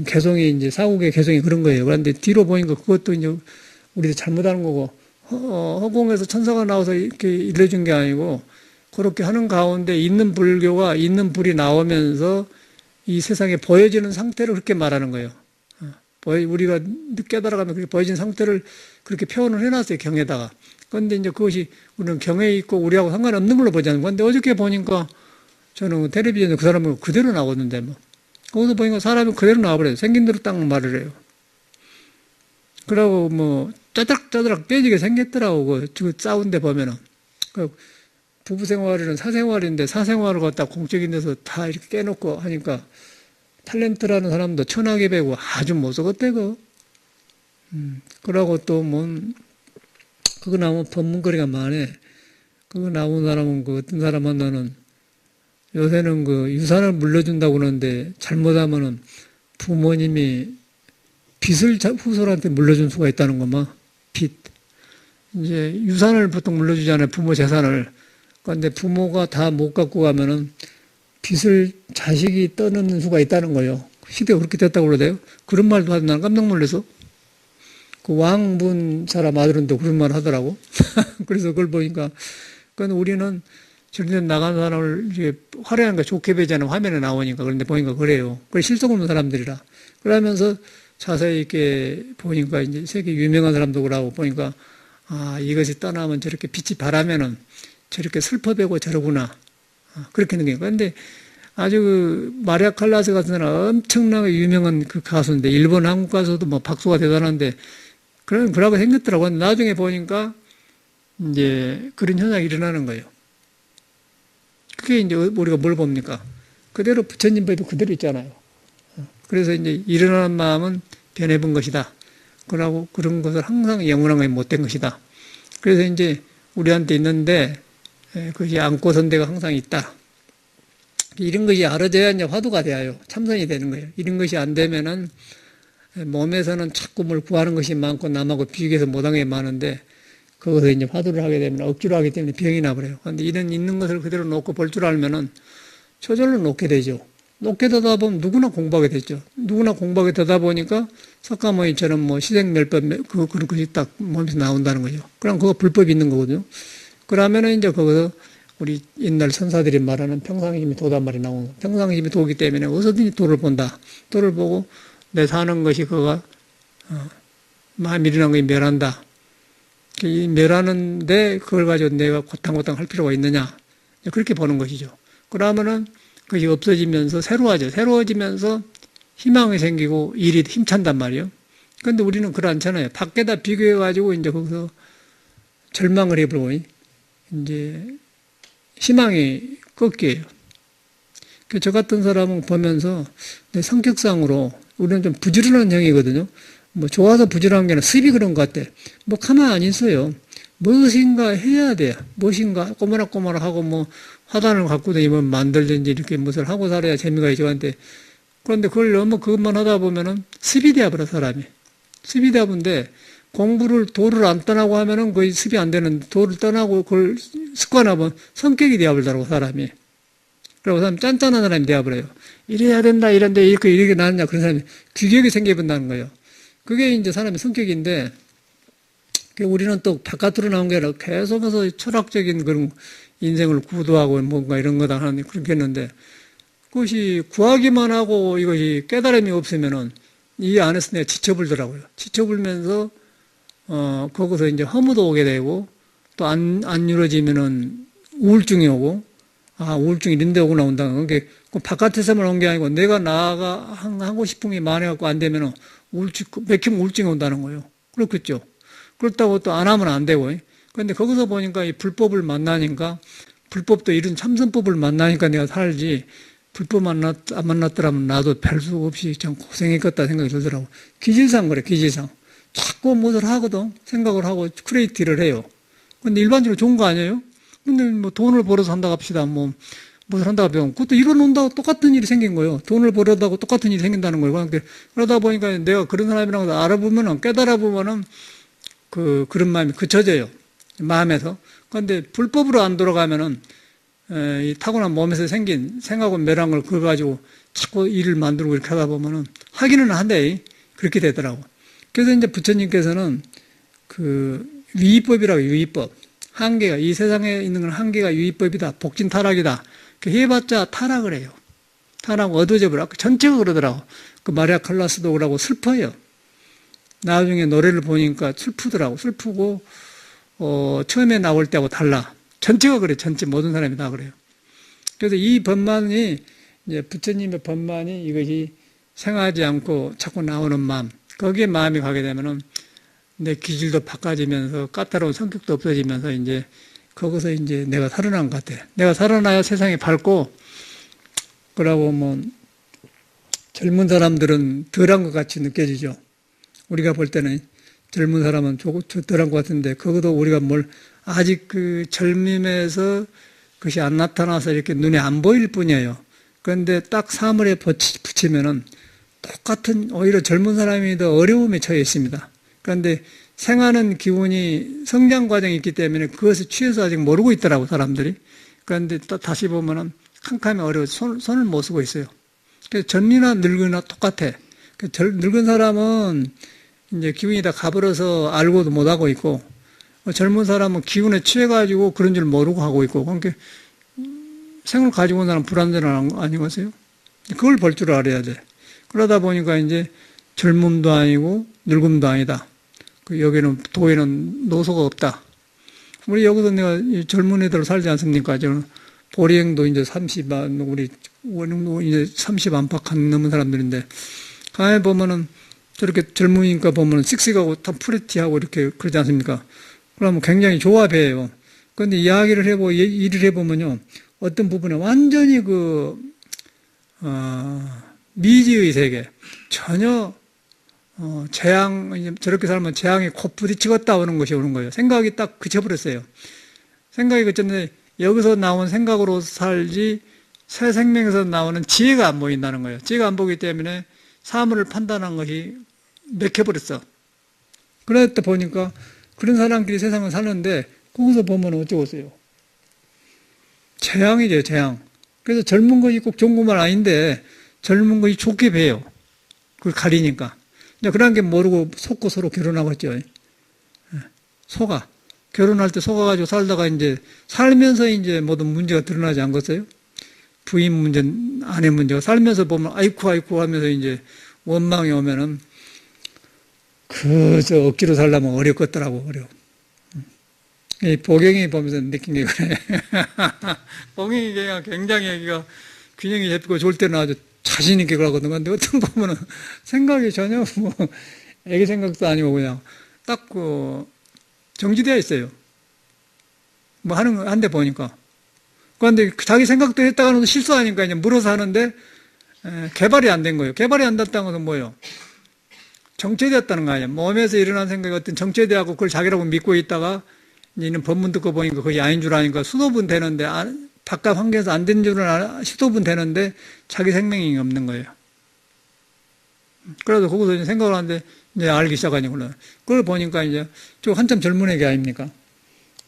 개성이 이제 사국의 개성이 그런 거예요. 그런데 뒤로 보니까 그것도 이제 우리도 잘못하는 거고 허공에서 천사가 나와서 이렇게 일러준 게 아니고 그렇게 하는 가운데 있는 불교가 있는 불이 나오면서 이 세상에 보여지는 상태를 그렇게 말하는 거예요. 우리가 깨달아가면 그렇게 보여진 상태를 그렇게 표현을 해놨어요, 경에다가. 그런데 이제 그것이 우리는 경에 있고 우리하고 상관없는 걸로 보지 않는 건데 어저께 보니까 저는 텔레비전에 그 사람은 그대로 나오는데 뭐. 거기서 보니까 사람이 그대로 나와버려요. 생긴 대로 딱 말을 해요. 그러고 뭐 짜드락짜드락 떼지게 생겼더라고. 그 싸운데 보면은. 부부 생활은 사생활인데 사생활을 갖다 공적인 데서 다 이렇게 깨놓고 하니까 탤런트라는 사람도 천하게 배고 아주 못쓰겠대, 그. 그러고 또 그거 나오면 법문거리가 많아. 그거 나온 사람은 어떤 사람 만나는 요새는 유산을 물려준다고 그러는데 잘못하면은 부모님이 빚을 후손한테 물려준 수가 있다는 거만. 빚. 이제 유산을 보통 물려주잖아요. 부모 재산을. 그런데 부모가 다 못 갖고 가면은 빚을 자식이 떠넘는 수가 있다는 거예요. 시대가 그렇게 됐다고 그러대요. 그런 말도 하던데 난 깜짝 놀라서. 그 왕분 사람 아들은또 그런 말 하더라고. 그래서 그걸 보니까, 그건 우리는 저런데 나간 사람을 이제 화려한 거 좋게 배제하는 화면에 나오니까 그런데 보니까 그래요. 그래 실속 없는 사람들이라. 그러면서 자세히 이렇게 보니까 이제 세계 유명한 사람도 그러고 보니까 이것이 떠나면 저렇게 빛이 바라면은 저렇게 슬퍼배고 저러구나. 그렇게 느껴요. 그런데 아주 마리아 칼라스 같은 사람 엄청나게 유명한 그 가수인데 일본 한국 가수도 뭐 박수가 대단한데 그러고 생겼더라고요. 나중에 보니까 이제 그런 현상이 일어나는 거예요. 그게 이제 우리가 뭘 봅니까? 그대로 부처님 법이 그대로 있잖아요. 그래서 이제 일어나는 마음은 변해본 것이다. 그러고 그런 것을 항상 영원한 것이 못된 것이다. 그래서 이제 우리한테 있는데 그것이 안고 선 데가 항상 있다. 이런 것이 알아져야 이제 화두가 돼요. 참선이 되는 거예요. 이런 것이 안 되면은 몸에서는 자꾸 뭘 구하는 것이 많고 남하고 비교해서 못한 게 많은데 그것을 이제 화두를 하게 되면 억지로 하기 때문에 병이 나버려요. 그런데 이런 있는 것을 그대로 놓고 볼 줄 알면은 저절로 놓게 되죠. 놓게 되다 보면 누구나 공부하게 되죠. 누구나 공부하게 되다 보니까 석가모니처럼 뭐 시생멸법 그런 것이 딱 몸에서 나온다는 거죠. 그럼 그거 불법이 있는 거거든요. 그러면은 이제 거기서 우리 옛날 선사들이 말하는 평상심이 도단 말이 나오는 거예요. 평상심이 도기 때문에 어디서든지 도를 본다. 도를 보고 내 사는 것이 그가 마음이 일어난 것이 멸한다. 이 멸하는데 그걸 가지고 내가 고탕고탕 할 필요가 있느냐. 그렇게 보는 것이죠. 그러면은 그것이 없어지면서 새로워져. 새로워지면서 희망이 생기고 일이 힘찬단 말이에요. 그런데 우리는 그렇잖아요. 밖에다 비교해가지고 이제 거기서 절망을 해버리고 이제 희망이 꺾여요. 저 같은 사람은 보면서 내 성격상으로 우리는 좀 부지런한 형이거든요. 뭐 좋아서 부지런한 게 아니라 습이 그런 것 같아. 뭐 가만 안 있어요. 무엇인가 해야 돼. 무엇인가 꼬마락꼬마락하고 뭐 화단을 갖고 다니면 만들든지 이렇게 무엇을 하고 살아야 재미가 있죠. 그런데 그걸 너무 그것만 하다 보면은 습이 되어버려 사람이. 습이 되어버는데 공부를 도를 안 떠나고 하면은 거의 습이 안 되는 도를 떠나고 그걸 습관하면 성격이 되어버리더라고 사람이. 그리고 사람 짠짠한 사람이 되어버려요. 이래야 된다 이런데 이렇게 나느냐 그런 사람이 규격이 생겨본다는 거예요. 그게 이제 사람의 성격인데 우리는 또 바깥으로 나온 게 아니라 계속해서 철학적인 그런 인생을 구도하고 뭔가 이런 거다 하는데 그렇게 했는데 그것이 구하기만 하고 이것이 깨달음이 없으면은 이 안에서 내가 지쳐불더라고요. 지쳐불면서 거기서 이제 허무도 오게 되고 또 안 이루어지면은 우울증이 오고 우울증이 이런 데 오고 나온다. 그게 바깥에서만 온 게 아니고 내가 하고 싶은 게 많아갖고 안 되면은 맥히면 우울증이 온다는 거예요. 그렇겠죠. 그렇다고 또 안 하면 안 되고. 그런데 거기서 보니까 이 불법을 만나니까 불법도 이런 참선법을 만나니까 내가 살지 불법 안 만났더라면 나도 별 수 없이 참 고생했겠다 생각이 들더라고. 기질상 그래, 기질상. 자꾸 무엇을 하거든. 생각을 하고 크리에이티를 해요. 근데 일반적으로 좋은 거 아니에요? 근데 뭐 돈을 벌어서 한다고 합시다. 무엇을 한다고 하면 그것도 이뤄놓는다고 똑같은 일이 생긴 거예요. 돈을 벌어다고 똑같은 일이 생긴다는 거예요. 그러다 보니까 내가 그런 사람이라는 걸 알아보면은, 깨달아 보면은 그런 마음이 그쳐져요. 마음에서. 그런데 불법으로 안 돌아가면은 이 타고난 몸에서 생긴 생하고 멸한 걸 그거 가지고 자꾸 일을 만들고 이렇게 하다 보면은 하기는 한데 그렇게 되더라고. 그래서 이제 부처님께서는 유의법이라고 유의법. 한계가, 이 세상에 있는 건 한계가 유의법이다. 복진 타락이다. 해봤자 타락을 해요. 타락 얻어져버려. 전체가 그러더라고. 마리아 칼라스도 그러고 슬퍼요. 나중에 노래를 보니까 슬프더라고. 슬프고, 처음에 나올 때하고 달라. 전체가 그래. 전체 모든 사람이 다 그래요. 그래서 이 법만이, 이제 부처님의 법만이 이것이 생하지 않고 자꾸 나오는 마음. 거기에 마음이 가게 되면은 내 기질도 바꿔지면서 까다로운 성격도 없어지면서 이제 거기서 이제 내가 살아난 것 같아. 내가 살아나야 세상이 밝고, 그러고 뭐 젊은 사람들은 덜한 것 같이 느껴지죠. 우리가 볼 때는 젊은 사람은 덜한 것 같은데, 그것도 우리가 아직 그 젊음에서 그것이 안 나타나서 이렇게 눈에 안 보일 뿐이에요. 그런데 딱 사물에 붙이면은 똑같은, 오히려 젊은 사람이 더 어려움에 처해 있습니다. 그런데 생하는 기운이 성장 과정이 있기 때문에 그것을 취해서 아직 모르고 있더라고, 사람들이. 그런데 또 다시 보면은 캄캄이 어려워서 손을 못 쓰고 있어요. 그래서 젊이나 늙으나 똑같아. 늙은 사람은 이제 기운이 다 가버려서 알고도 못하고 있고, 젊은 사람은 기운에 취해가지고 그런 줄 모르고 하고 있고, 그러니까 생을 가지고 온 사람은 불안전한 거 아니겠어요? 그걸 볼 줄 알아야 돼. 그러다 보니까 이제 젊음도 아니고 늙음도 아니다. 여기는 도에는 노소가 없다. 우리 여기서 내가 젊은 애들 살지 않습니까? 저는 보리행도 이제 30만, 우리 원흥도 이제 30 안팎 안 넘은 사람들인데, 가에 보면은 저렇게 젊으니까 보면은 씩씩하고 다 프레티하고 이렇게 그러지 않습니까? 그러면 굉장히 조합해요. 그런데 이야기를 일을 해보면요, 어떤 부분에 완전히 미지의 세계, 전혀 재앙, 저렇게 살면 재앙에 코 부딪히겠다 오는 것이 오는 거예요. 생각이 딱 그쳐버렸어요. 생각이 그쳤는데 여기서 나온 생각으로 살지 새 생명에서 나오는 지혜가 안 보인다는 거예요. 지혜가 안 보기 때문에 사물을 판단한 것이 맥혀버렸어. 그랬다 보니까 그런 사람끼리 세상을 사는데 거기서 보면 어쩌겠어요. 재앙이죠, 재앙. 그래서 젊은 것이 꼭 좋은 것만 아닌데 젊은 것이 좋게 배요. 그걸 가리니까. 그런 게 모르고 속고 서로 결혼하고 있죠. 속아. 결혼할 때 속아가지고 살다가 이제 살면서 이제 모든 문제가 드러나지 않겠어요? 부인 문제, 아내 문제가 살면서 보면 아이쿠 하면서 이제 원망이 오면은 억지로 살려면 어렵겠더라고, 어려워. 이 보경이 보면서 느낀 게 그래. 보경이 굉장히 여기가 균형이 잡히고 좋을 때는 아주 자신있게 그러거든. 근데 어떤 보면은 생각이 전혀 애기 생각도 아니고 그냥 딱 정지되어 있어요. 한데 보니까. 그런데 자기 생각도 했다가는 실수하니까 이제 물어서 하는데 개발이 안 된 거예요. 개발이 안 됐다는 것은 뭐예요? 정체되었다는 거 아니에요. 몸에서 일어난 생각이 어떤 정체되었고 그걸 자기라고 믿고 있다가 이는 법문 듣고 보니까 그게 아닌 줄 아니까 수도분 되는데 바깥 환경에서 안 된 줄은 수도분 되는데 자기 생명이 없는 거예요. 그래서 거기서 이제 생각을 하는데 이제 알기 시작하니까 그걸 보니까 이제 저 한참 젊은 애기 아닙니까?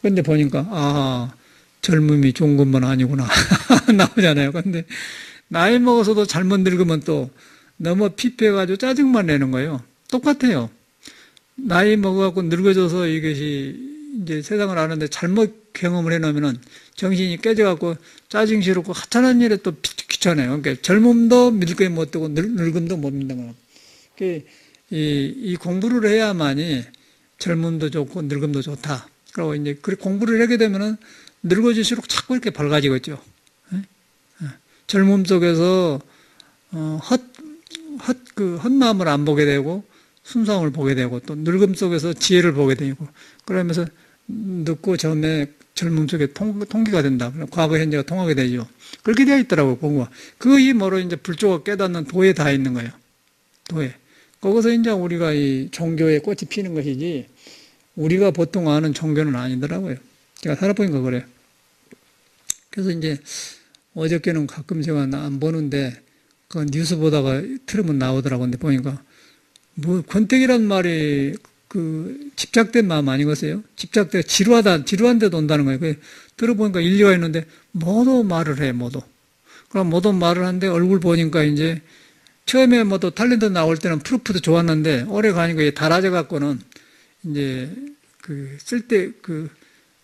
근데 보니까 젊음이 좋은 것만 아니구나 나오잖아요. 근데 나이 먹어서도 잘못 늙으면 또 너무 피폐해가지고 짜증만 내는 거예요. 똑같아요. 나이 먹어갖고 늙어져서 이것이 이제 세상을 아는데 잘못 경험을 해놓으면은 정신이 깨져갖고 짜증 싫고 하찮은 일에 또 귀찮아요. 그러니까 젊음도 믿을 못 되고 늙음도 못 믿는 거예요. 그러니까 이 공부를 해야만이 젊음도 좋고 늙음도 좋다. 그리고 이제 공부를 하게 되면은 늙어질수록 자꾸 이렇게 밝아지고 있죠. 젊음 속에서 헛마음을 안 보게 되고 순수함을 보게 되고 또 늙음 속에서 지혜를 보게 되고 그러면서 늦고 점에 젊음 속에 통기가 된다. 과거 현재가 통하게 되죠. 그렇게 되어 있더라고요. 공부가. 그이 뭐로 이제 불조가 깨닫는 도에 다 있는 거예요. 도에. 거기서 이제 우리가 이 종교의 꽃이 피는 것이지 우리가 보통 아는 종교는 아니더라고요. 제가 살아보니까 그래요. 그래서 이제 어저께는 가끔 제가 안 보는데 그 뉴스 보다가 틀으면 나오더라고요. 근데 보니까 권태기란 말이 집착된 마음 아니겠어요? 지루한데도 온다는 거예요. 들어보니까 일리가 있는데 모두 말을 해, 모두. 그럼 모두 말을 하는데 얼굴 보니까 이제 처음에 모두 탤런트 나올 때는 프루프도 좋았는데 오래 가니까 달아져 갖고는 이제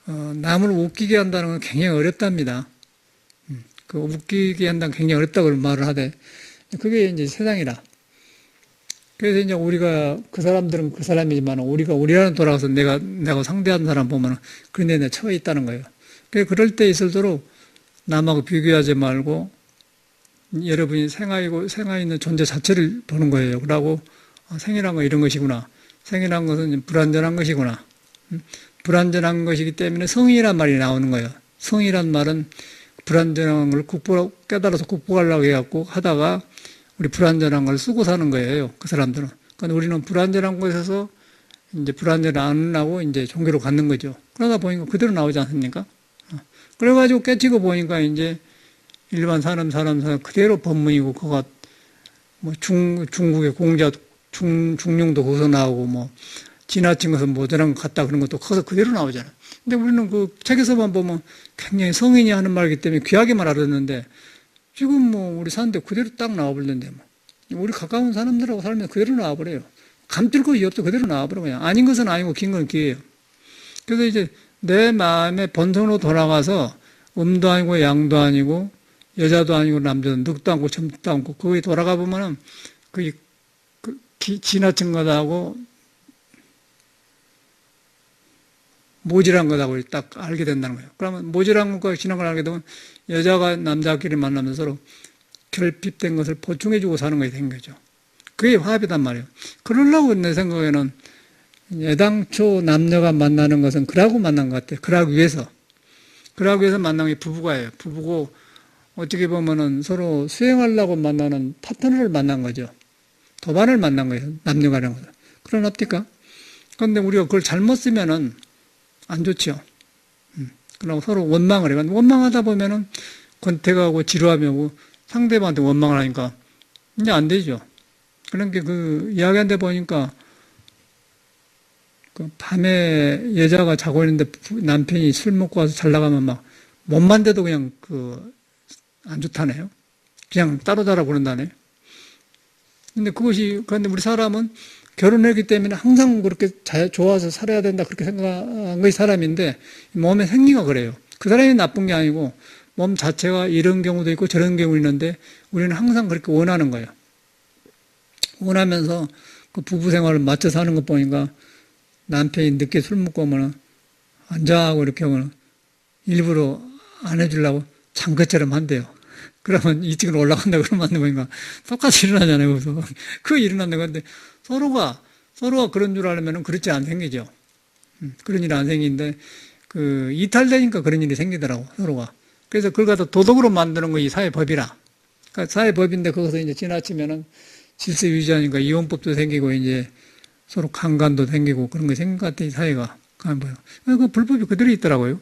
남을 웃기게 한다는 건 굉장히 어렵답니다. 웃기게 한다는 건 굉장히 어렵다고 말을 하대. 그게 이제 세상이라. 그래서 이제 우리가 그 사람들은 그 사람이지만 우리라는 돌아가서 내가 상대하는 사람 보면 그런 데 처해 있다는 거예요. 그럴 때 있을수록 남하고 비교하지 말고 여러분이 생활에 있는 존재 자체를 보는 거예요. 그러고 생이란 건 이런 것이구나. 생이란 것은 불완전한 것이구나. 불완전한 것이기 때문에 성이란 말이 나오는 거예요. 성이란 말은 불완전한 걸 깨달아서 극복하려고 해갖고 하다가 우리 불완전한 걸 쓰고 사는 거예요. 그 사람들은. 그러니까 우리는 불완전한 곳에서 이제 불안전을 안 하고 이제 종교로 갖는 거죠. 그러다 보니까 그대로 나오지 않습니까? 그래가지고 깨치고 보니까 이제 일반 사람 그대로 법문이고, 그가 뭐 중국의 공자, 중용도 거기서 나오고, 뭐, 지나친 것은 모자란 것 같다 그런 것도 거기서 그대로 나오잖아요. 근데 우리는 그 책에서만 보면 굉장히 성인이 하는 말이기 때문에 귀하게만 알았는데, 지금 뭐 우리 사는데 그대로 딱 나와버리는데, 뭐. 우리 가까운 사람들하고 살면 그대로 나와버려요. 감출 것이 없어 그대로 나와버려. 그냥 아닌 것은 아니고 긴 건 기예요. 그래서 이제 내 마음의 본성으로 돌아가서 음도 아니고 양도 아니고 여자도 아니고 남자도 늑도 않고 점도 않고 거기 돌아가 보면은 그 지나친 것하고 모질한 것하고 딱 알게 된다는 거예요. 그러면 모질한 것과 지난 걸 알게 되면 여자가 남자끼리 만나면서 서로 결핍된 것을 보충해주고 사는 것이 된 거죠. 그게 화합이단 말이에요. 그러려고 내 생각에는 애당초 남녀가 만나는 것은 그러고 만난 것 같아요. 그러기 위해서 만난 게 부부가예요. 부부고 어떻게 보면은 서로 수행하려고 만나는 파트너를 만난 거죠. 도반을 만난 거예요. 남녀가라는 것은. 그러납니까? 그런데 우리가 그걸 잘못 쓰면은 안 좋죠. 그러고 서로 원망을 해요. 원망하다 보면은 권태가고 지루하고 상대방한테 원망을 하니까 이제 안 되죠. 그러니까 그 이야기한데 보니까 그 밤에 여자가 자고 있는데 남편이 술 먹고 와서 잘 나가면 막 몸만 대도 그냥 안 좋다네요. 그냥 따로 자라고 그런다네. 그런데 우리 사람은 결혼했기 때문에 항상 그렇게 좋아서 살아야 된다 그렇게 생각한 것이 사람인데 몸의 생리가 그래요. 그 사람이 나쁜 게 아니고 몸 자체가 이런 경우도 있고 저런 경우도 있는데 우리는 항상 그렇게 원하는 거예요. 원하면서 그 부부 생활을 맞춰 사는 것 보니까 남편이 늦게 술 먹고 오면 안 자고 이렇게 하면 일부러 안 해주려고 장것처럼 한대요. 그러면 일찍 올라간다 그러면 보니까 똑같이 일어나잖아요. 그래서 그거 일어난다. 근데 서로가 그런 줄 알면 그렇지 안 생기죠. 그런 일이 안 생기는데 그 이탈되니까 그런 일이 생기더라고 서로가. 그래서 그걸 갖다 도덕으로 만드는 거 이 사회법이라. 그러니까 사회법인데 거기서 이제 지나치면은 질서 유지하니까 이혼법도 생기고 이제 서로 강간도 생기고 그런 게 생긴 것 같아, 이 사회가. 그 불법이 그대로 있더라고요.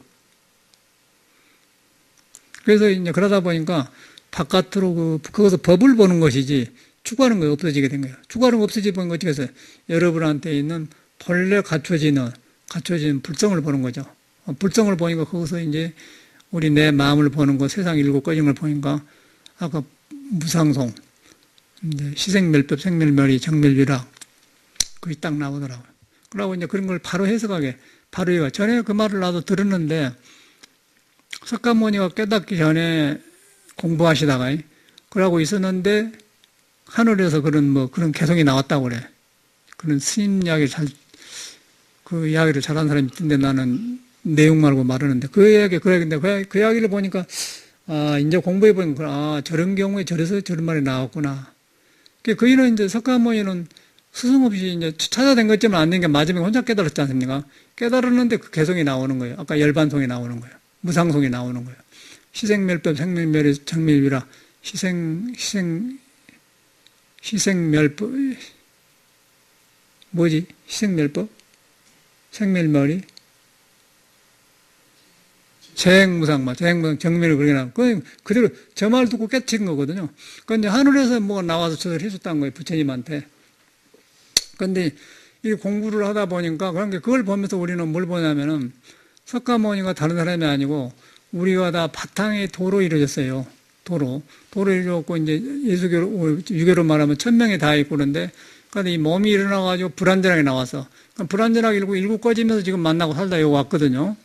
그래서 이제 그러다 보니까 바깥으로 거기서 법을 보는 것이지 추구하는 거 없어지게 된 거예요. 추구하는 거 없어지는 것 중에서 여러분한테 있는 본래 갖춰지는 불성을 보는 거죠. 불성을 보니까 거기서 이제 우리 내 마음을 보는 거, 세상 일곱 가지인 걸 보니까 아까 무상송, 시생멸법, 생멸멸의, 정멸유락 그게 딱 나오더라고요. 그러고 이제 그런 걸 바로 해석하게, 바로 이거. 전에 그 말을 나도 들었는데, 석가모니가 깨닫기 전에 공부하시다가, 그러고 있었는데, 하늘에서 그런 개성이 나왔다고 그래. 그런 스님 이야기를 그 이야기를 잘하는 사람이 있던데 나는 내용 말고 말하는데, 그 이야기인데, 그 이야기를 보니까, 이제 공부해보니까, 저런 경우에 저래서 저런 말이 나왔구나. 그이는 이제 석가모니는 스승 없이 이제 찾아낸 것지만 안 된 게 마지막에 혼자 깨달았지 않습니까? 깨달았는데 그 개성이 나오는 거예요. 아까 열반송이 나오는 거예요. 무상송이 나오는 거예요. 희생멸법, 생멸멸의 정멸유락, 희생멸법, 뭐지? 희생멸법? 생멸멸이? 재행무상, 정멸을 그렇게 나와. 그대로 저 말 듣고 깨친 거거든요. 그런데 하늘에서 뭐가 나와서 저를 해줬다는 거예요. 부처님한테. 근데 이 공부를 하다 보니까 그걸 보면서 우리는 뭘 보냐면은 석가모니가 다른 사람이 아니고 우리가 다 바탕에 도로 이루어졌어요. 도로 이루어졌고 이제 예수교, 유교로 말하면 1000명이 다 있고 그런데 이 몸이 일어나가지고 불완전하게 나와서 불완전하게 일곱 꺼지면서 지금 만나고 살다 여기 왔거든요.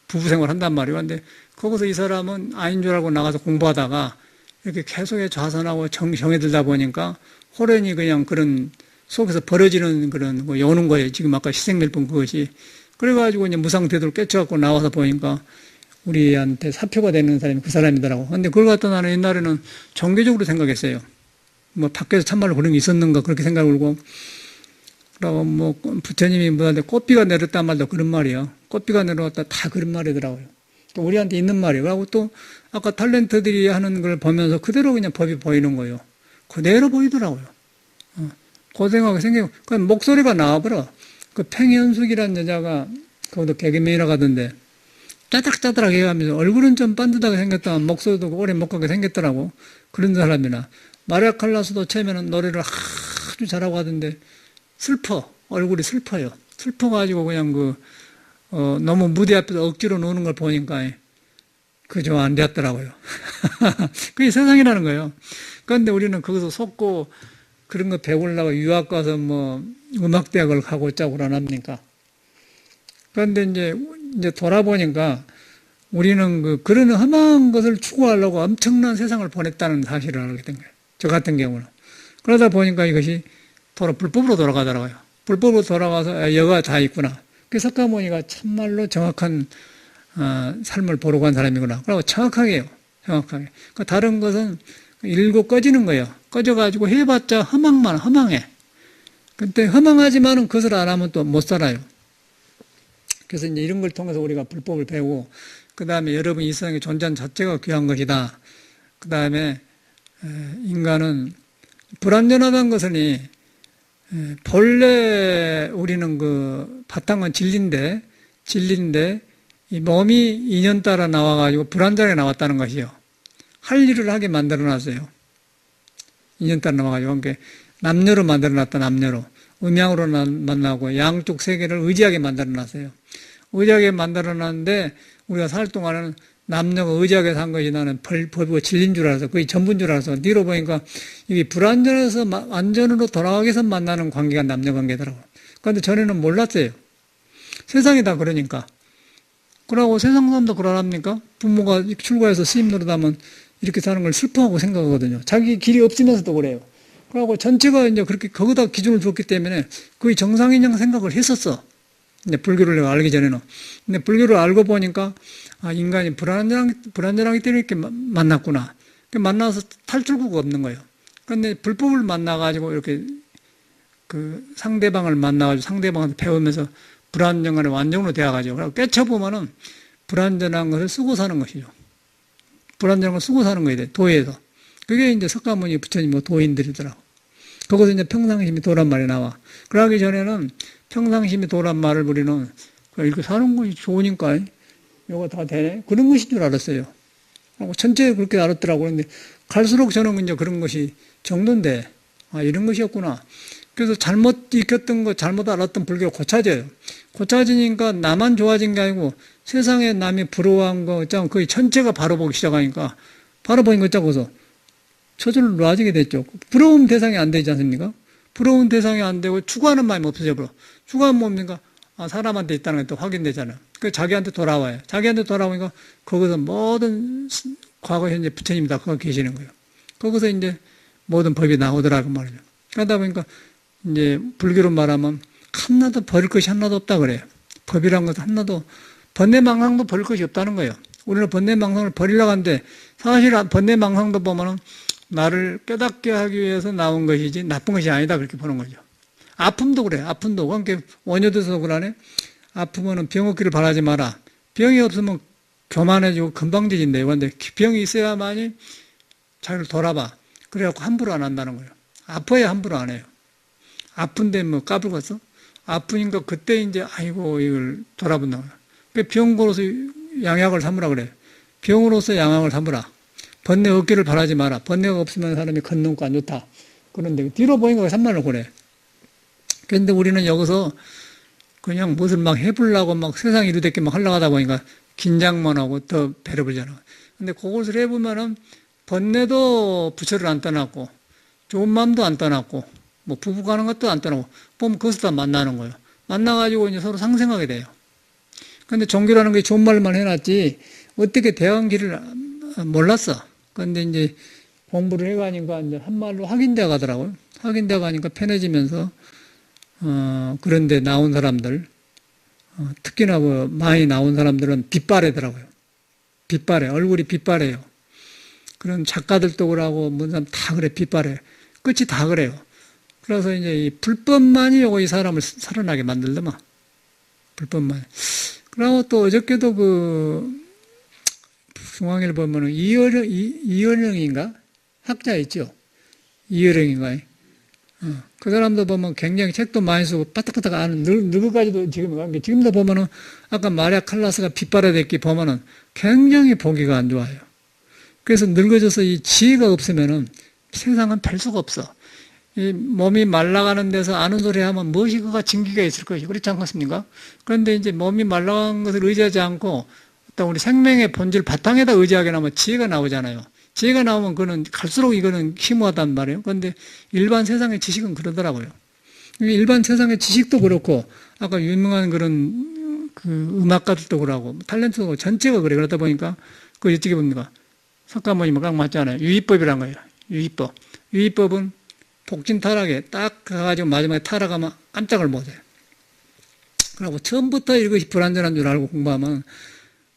부부 생활 한단 말이에요. 근데 거기서 이 사람은 아닌 줄 알고 나가서 공부하다가 이렇게 계속 좌선하고 정에 들다 보니까 호련히 그냥 그런 속에서 벌어지는 그런 거 여는 거예요. 지금 아까 희생멸법 그것이. 그래가지고 이제 무상태도를 깨쳐갖고 나와서 보니까 우리한테 사표가 되는 사람이 그 사람이더라고. 근데 그걸 갖다 나는 옛날에는 종교적으로 생각했어요. 뭐 밖에서 참말로 그런 게 있었는가 그렇게 생각을 하고. 그러고 뭐 부처님이 뭐한테 꽃비가 내렸단 말도 그런 말이에요. 꽃비가 내려왔다 다 그런 말이더라고요. 또 우리한테 있는 말이에요. 그리고 또 아까 탤런트들이 하는 걸 보면서 그대로 그냥 법이 보이는 거예요. 그대로 보이더라고요. 고생하게 생기고, 목소리가 나와버려. 그 팽현숙이라는 여자가, 그것도 개그맨이라고 하던데, 짜닥짜닥하게 해가면서 얼굴은 좀 반듯하게 생겼다만 목소리도 오래 못 가게 생겼더라고. 그런 사람이나. 마리아 칼라스도 처음에는 노래를 아주 잘하고 하던데, 얼굴이 슬퍼요. 슬퍼가지고 그냥 너무 무대 앞에서 억지로 노는 걸 보니까, 그저 안 되었더라고요. 그게 세상이라는 거예요. 그런데 우리는 거기서 속고 그런 거 배우려고 유학 가서 음악대학을 가고 있자고 안 합니까? 그런데 이제 돌아보니까 우리는 그런 험한 것을 추구하려고 엄청난 세상을 보냈다는 사실을 알게 된 거예요. 저 같은 경우는. 그러다 보니까 이것이 불법으로 돌아가더라고요. 불법으로 돌아가서 여가 다 있구나. 그 석가모니가 참말로 정확한 삶을 보러 간 사람이구나. 그리고 정확하게 해요. 정확하게. 다른 것은 일고 꺼지는 거예요. 꺼져가지고 해봤자 허망해. 근데 허망하지만은 그것을 안 하면 또 못 살아요. 그래서 이제 이런 걸 통해서 우리가 불법을 배우고, 그 다음에 여러분 이 세상에 존재한 자체가 귀한 것이다. 그 다음에 인간은 불완전하다는 것은 본래 우리는 바탕은 진리인데 이 몸이 인연 따라 나와가지고 불완전하게 나왔다는 것이요. 할 일을 하게 만들어놨어요. 인연 따라 나와가지고. 그러니까 남녀로 만들어놨다, 남녀로. 음양으로 만나고 양쪽 세계를 의지하게 만들어놨어요. 의지하게 만들어놨는데 우리가 살 동안은 남녀가 의지하게 산 것이 나는 법이고 진리인 줄 알아서 거의 전부인 줄 알아서 뒤로 보니까 이게 불완전해서 완전으로 돌아가기 위해서 만나는 관계가 남녀 관계더라고요. 그런데 전에는 몰랐어요. 세상이 다 그러니까. 그러고 세상 사람도 그러랍니까? 부모가 출가해서 스님 노릇하면 이렇게 사는 걸 슬퍼하고 생각하거든요. 자기 길이 없으면서도 그래요. 그러고 전체가 이제 그렇게 거기다 기준을 줬기 때문에 거의 정상인형 생각을 했었어. 이제 불교를 내가 알기 전에는. 근데 불교를 알고 보니까 인간이 불안전하기 때문에 이렇게 만났구나. 만나서 탈출구가 없는 거예요. 그런데 불법을 만나가지고 이렇게 상대방을 만나가지고 상대방한테 배우면서 불안정한 완전으로 되어가지고 깨쳐보면은 불안전한 것을 쓰고 사는 것이죠. 불안전한 걸 쓰고 사는 거예요. 도에서. 그게 이제 석가모니 부처님 도인들이더라고. 거기서 이제 평상심이 도란 말이 나와. 그러기 전에는 평상심이 도란 말을 우리는 이렇게 사는 것이 좋으니까 이거 다 되네. 그런 것인 줄 알았어요. 전체 그렇게 알았더라고. 그런데 갈수록 저는 이제 그런 것이 정도인데, 이런 것이었구나. 그래서 잘못 익혔던 거, 잘못 알았던 불교가 고쳐져요. 고쳐지니까 나만 좋아진 게 아니고 세상에 남이 부러워한 거, 거의 전체가 바로 보기 시작하니까 바로 보인 것 짜고서 저절로 놔지게 됐죠. 부러움 대상이 안 되지 않습니까? 부러운 대상이 안 되고 추구하는 마음이 없어져 버려. 추구하면 뭡니까? 사람한테 있다는 게 또 확인되잖아요. 그 자기한테 돌아와요. 자기한테 돌아오니까 거기서 모든 과거, 현재 부처님이 다 거기 계시는 거예요. 거기서 이제 모든 법이 나오더라고 말이죠. 그러다 보니까 이제 불교로 말하면 하나도 버릴 것이 하나도 없다 그래요. 법이란 것도 하나도, 번뇌망상도 버릴 것이 없다는 거예요. 우리는 번뇌망상을 버리려고 하는데 사실 번뇌망상도 보면은 나를 깨닫게 하기 위해서 나온 것이지 나쁜 것이 아니다 그렇게 보는 거죠. 아픔도 그래. 아픔도. 그러니까 원효도서 그러네. 아프면은 병 없기를 바라지 마라. 병이 없으면 교만해지고 금방 지진대요. 그런데 병이 있어야만이 자기를 돌아봐. 그래갖고 함부로 안 한다는 거예요. 아파야 함부로 안 해요. 아픈데 까불겠어? 아프니까 그때 이제 아이고 이걸 돌아본다고 해요. 병으로서 양약을 삼으라 그래요. 병으로서 양약을 삼으라. 번뇌 없기를 바라지 마라. 번뇌가 없으면 사람이 걷는 거 안 좋다. 그런데 뒤로 보니까 산만을 그래. 그런데 우리는 여기서 그냥 무엇을 막 해보려고 막 세상 이루됐게 막 하려고 하다 보니까 긴장만 하고 더 배려 불잖아. 근데 그것을 해보면은 번뇌도 부처를 안 떠났고 좋은 마음도 안 떠났고 뭐 부부 가는 것도 안 떠나고 보면 그것을 다 만나는 거예요. 만나가지고 이제 서로 상생하게 돼요. 근데 종교라는 게 좋은 말만 해놨지 어떻게 대한 길을 몰랐어. 그런데 이제 공부를 해가니까 이제 한말로 확인돼 가더라고요. 확인돼 가니까 편해지면서 그런데 나온 사람들 특히나 많이 나온 사람들은 빛바래더라고요. 빛바래. 얼굴이 빛바래요. 그런 작가들도 그러고 뭔 사람 다 그래. 빛바래. 끝이 다 그래요. 그래서 이제 이 불법만이 이 사람을 살아나게 만들더만. 불법만. 그리고 또 어저께도 중앙일 보면은 이어령인가? 학자 있죠? 이어령인가? 그 사람도 보면 굉장히 책도 많이 쓰고 빠딱빠딱 아는 늙어가지고 지금도 보면은 아까 마리아 칼라스가 빛발아됐기 보면은 굉장히 보기가 안 좋아요. 그래서 늙어져서 이 지혜가 없으면은 세상은 별 수가 없어. 이 몸이 말라가는 데서 아는 소리 하면 무엇이 그가 증기가 있을 것이고 그렇지 않겠습니까? 그런데 이제 몸이 말라간 것을 의지하지 않고 어떤 우리 생명의 본질 바탕에다 의지하게 나면 지혜가 나오잖아요. 지혜가 나오면 그거는 갈수록 이거는 희무하단 말이에요. 그런데 일반 세상의 지식은 그러더라고요. 일반 세상의 지식도 그렇고 아까 유명한 그런 그 음악가들도 그러고 탤런트도 그렇고 전체가 그래. 그러다 보니까 그 어떻게 봅니까? 석가모니가 딱 맞잖아요. 유의법이란 거예요. 유의법. 유의법은 복진 타락에 딱 가가지고 마지막에 타락하면 깜짝을 못해요. 그리고 처음부터 이것이 불완전한 줄 알고 공부하면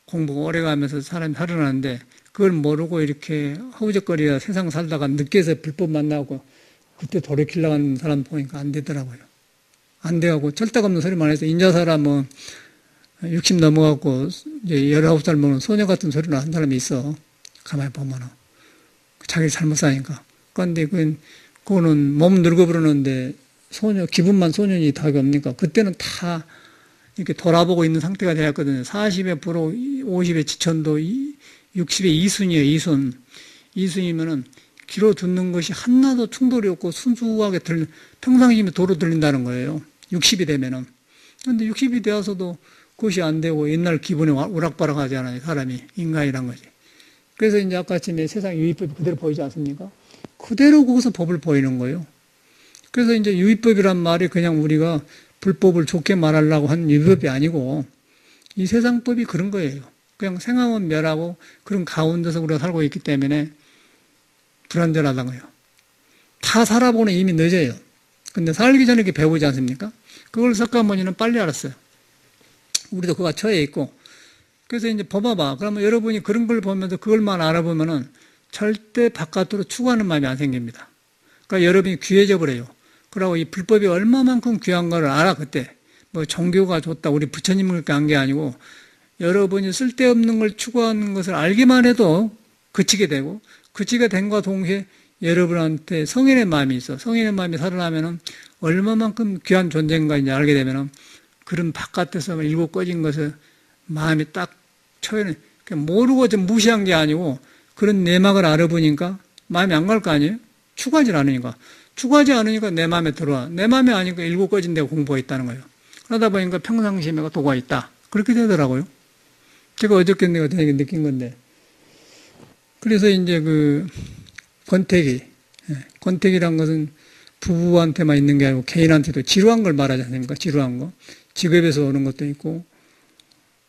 공부가 오래 가면서 사람이 살아나는데 그걸 모르고 이렇게 허우적거리다 세상 살다가 늦게서 불법 만나고 그때 돌이키려고 하는 사람 보니까 안 되더라고요. 안 돼가고 절대가 없는 소리만 해서 인자사라 뭐 60 넘어갖고 이제 19살 먹는 소녀 같은 소리를 하는 사람이 있어. 가만히 보면은. 자기 잘못 사니까. 그런데 그거는 몸 늙어버리는데 기분만 소년이 답이 없니까. 그때는 다 이렇게 돌아보고 있는 상태가 되었거든요. 40에 불어, 50에 지천도, 60에 이순이에요, 이순. 이순이면은 귀로 듣는 것이 하나도 충돌이 없고 순수하게 평상시에 도로 들린다는 거예요. 60이 되면은. 그런데 60이 되어서도 그것이 안 되고 옛날 기분에 오락바락 하잖아요, 사람이. 인간이란 거지. 그래서 이제 아까쯤에 세상 유의법이 그대로 보이지 않습니까? 그대로 거기서 법을 보이는 거예요. 그래서 이제 유의법이란 말이 그냥 우리가 불법을 좋게 말하려고 한 유의법이 아니고 이 세상법이 그런 거예요. 그냥 생하면 멸하고 그런 가운데서 우리가 살고 있기 때문에 불완전하다는 거예요. 다 살아보는 이미 늦어요. 근데 살기 전에 이렇게 배우지 않습니까? 그걸 석가모니는 빨리 알았어요. 우리도 그가 처해 있고. 그래서 이제 봐봐. 그러면 여러분이 그런 걸 보면서 그걸만 알아보면은 절대 바깥으로 추구하는 마음이 안 생깁니다. 그러니까 여러분이 귀해져 버려요. 그러고 이 불법이 얼마만큼 귀한 거를 알아, 그때. 뭐 종교가 좋다, 우리 부처님을 한 게 아니고 여러분이 쓸데없는 걸 추구하는 것을 알기만 해도 그치게 되고 그치게 된과 동시에 여러분한테 성인의 마음이 있어. 성인의 마음이 살아나면은 얼마만큼 귀한 존재인가 이제 알게 되면은 그런 바깥에서 일고 꺼진 것을 마음이 딱 처해는 모르고 좀 무시한 게 아니고 그런 내막을 알아보니까 마음이 안 갈 거 아니에요? 추구하지 않으니까. 추구하지 않으니까 내 마음에 들어와. 내 마음에 아니까 일고 꺼진 데가 공부가 있다는 거예요. 그러다 보니까 평상시에 내가 도가 있다. 그렇게 되더라고요. 제가 어저께 내가 되게 느낀 건데. 그래서 이제 권태기란 것은 부부한테만 있는 게 아니고 개인한테도 지루한 걸 말하지 않습니까? 지루한 거. 직업에서 오는 것도 있고,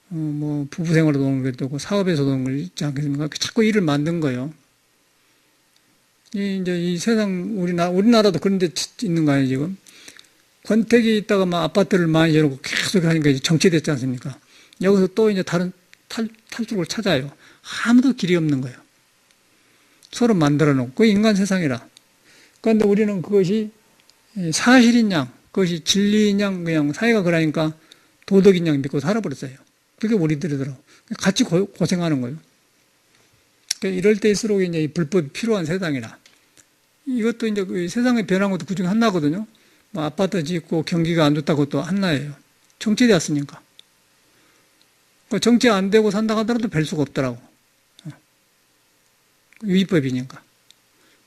뭐, 부부 생활에서 오는 것도 있고, 사업에서 오는 거 있지 않겠습니까? 자꾸 일을 만든 거예요. 이제 이 세상, 우리나라도 그런 데 있는 거 아니에요, 지금? 권태기 있다가 막 아파트를 많이 열고 계속 하니까 이제 정체됐지 않습니까? 여기서 또 이제 다른 탈출을 찾아요. 아무도 길이 없는 거예요. 서로 만들어 놓고. 그 인간 세상이라. 그런데 우리는 그것이 사실인 양, 그것이 진리인 양, 그냥 사회가 그러니까 도덕인 양 믿고 살아버렸어요. 그게 우리들이더라고. 같이 고생하는 거예요. 그러니까 이럴 때일수록 이제 불법이 필요한 세상이라. 이것도 이제 그 세상에 변한 것도 그중에 하나거든요. 뭐 아파트 짓고 경기가 안 좋다고 또 하나예요. 정체되었으니까. 정체 안 되고 산다 하더라도 별 수가 없더라고. 위법이니까.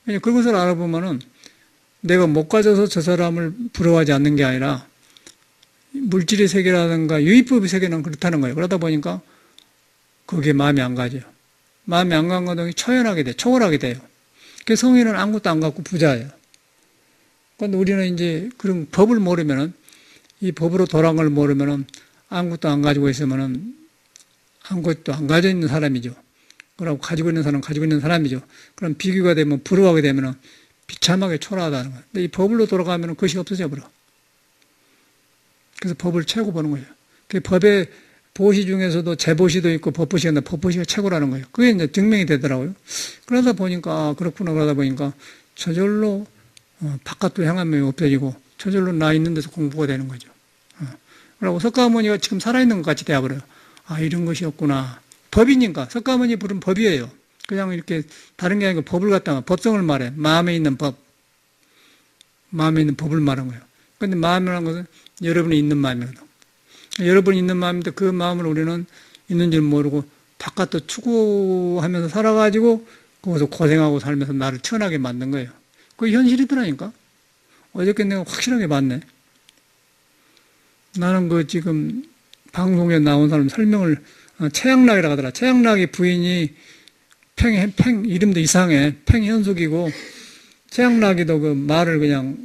그것을 알아보면은 내가 못 가져서 저 사람을 부러워하지 않는 게 아니라 물질의 세계라든가 유의법의 세계는 그렇다는 거예요. 그러다 보니까 거기에 마음이 안 가죠. 마음이 안 간 거는 초연하게 돼, 초월하게 돼요. 그래서 성인은 아무것도 안 갖고 부자예요. 그런데 우리는 이제 그런 법을 모르면은 이 법으로 돌아간 걸 모르면은 아무것도 안 가지고 있으면은 아무것도 안 가져 있는 사람이죠. 그러고 가지고 있는 사람은 가지고 있는 사람이죠. 그럼 비교가 되면 부러워하게 되면은 비참하게 초라하다는 거예요. 근데 이 법으로 돌아가면은 그것이 없어져 버려. 그래서 법을 최고 보는 거예요. 그 법의 보시 중에서도 재보시도 있고 법보시가 있는데 법보시가 최고라는 거예요. 그게 이제 증명이 되더라고요. 그러다 보니까 그렇구나 그러다 보니까 저절로 바깥으로 향한 면이 없어지고 저절로 나 있는 데서 공부가 되는 거죠. 그리고 석가모니가 지금 살아있는 것 같이 되어버려요. 아, 이런 것이었구나. 법이니까. 석가모니 부른 법이에요. 그냥 이렇게 다른 게 아니고 법을 갖다가 법성을 말해. 마음에 있는 법. 마음에 있는 법을 말한 거예요. 그런데 마음이라는 것은 여러분이 있는 마음이거든. 여러분이 있는 마음인데 그 마음을 우리는 있는 줄 모르고 바깥도 추구하면서 살아가지고 거기서 고생하고 살면서 나를 천하게 만든 거예요. 그게 현실이더라니까. 어저께 내가 확실하게 봤네. 나는 그 지금 방송에 나온 사람 설명을 최양락이라고 하더라. 최양락의 부인이 이름도 이상해. 팽현숙이고, 최양락이도 그 말을 그냥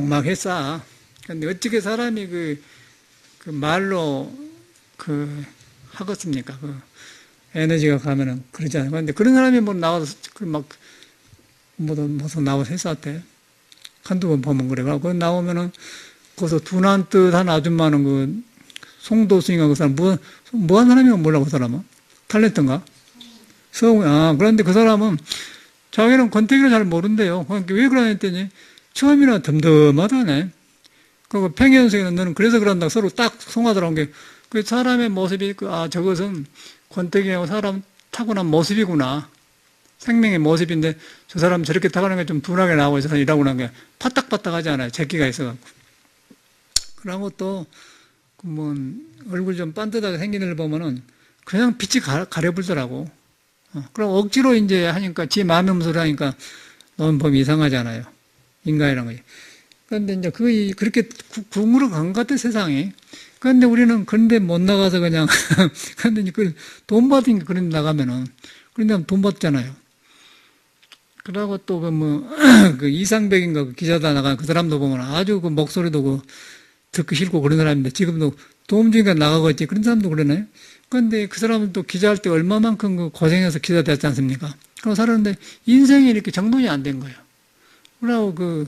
막 했어. 근데 어떻게 사람이 그 말로 하겠습니까? 에너지가 가면은 그러잖아요. 근데 그런 사람이 뭐 나와서 무슨 나와서 했었대. 한두 번 보면 그래. 그거 나오면은 거기서 둔한 듯한 아줌마는 송도승인가 그 사람, 뭐한 사람이면 몰라, 그 사람은. 탤런트인가? 그런데 그 사람은 자기는 권태기를 잘 모른대요. 그러니까 왜 그러냐 했더니 처음이라 덤덤하다네. 그리고 팽현승이는 너는 그래서 그런다. 서로 딱 송하더라는 게, 그 사람의 모습이, 저것은 권태기하고 사람 타고난 모습이구나. 생명의 모습인데 저 사람 저렇게 타고난 게 좀 둔하게 나오고 저 사람 일하고 난 게 파딱파딱 하지 않아요. 재기가 있어갖고. 그러고 또, 얼굴 좀 반듯하게 생긴 애를 보면은 그냥 빛이 가려불더라고. 그럼 억지로 이제 하니까, 지 마음의 음소를 하니까, 넌 보면 이상하잖아요. 인간이란 거지. 그런데 이제 그렇게 궁으로 간 것 같아, 세상이. 그런데 우리는 그런데 못 나가서 그냥, 그런데 이제 돈 받으니까 그런 데 나가면은, 그런데 돈 받잖아요. 그러고 또 이상백인가 그 기자다 나간 그 사람도 보면 아주 그 목소리도 듣기 싫고 그런 사람인데 지금도 도움 주니까 나가고 있지. 그런 사람도 그러나요? 그런데 그 사람은 또 기자할 때 얼마만큼 고생해서 기자 됐지 않습니까? 그러고 살았는데 인생이 이렇게 정돈이 안 된 거예요. 그러고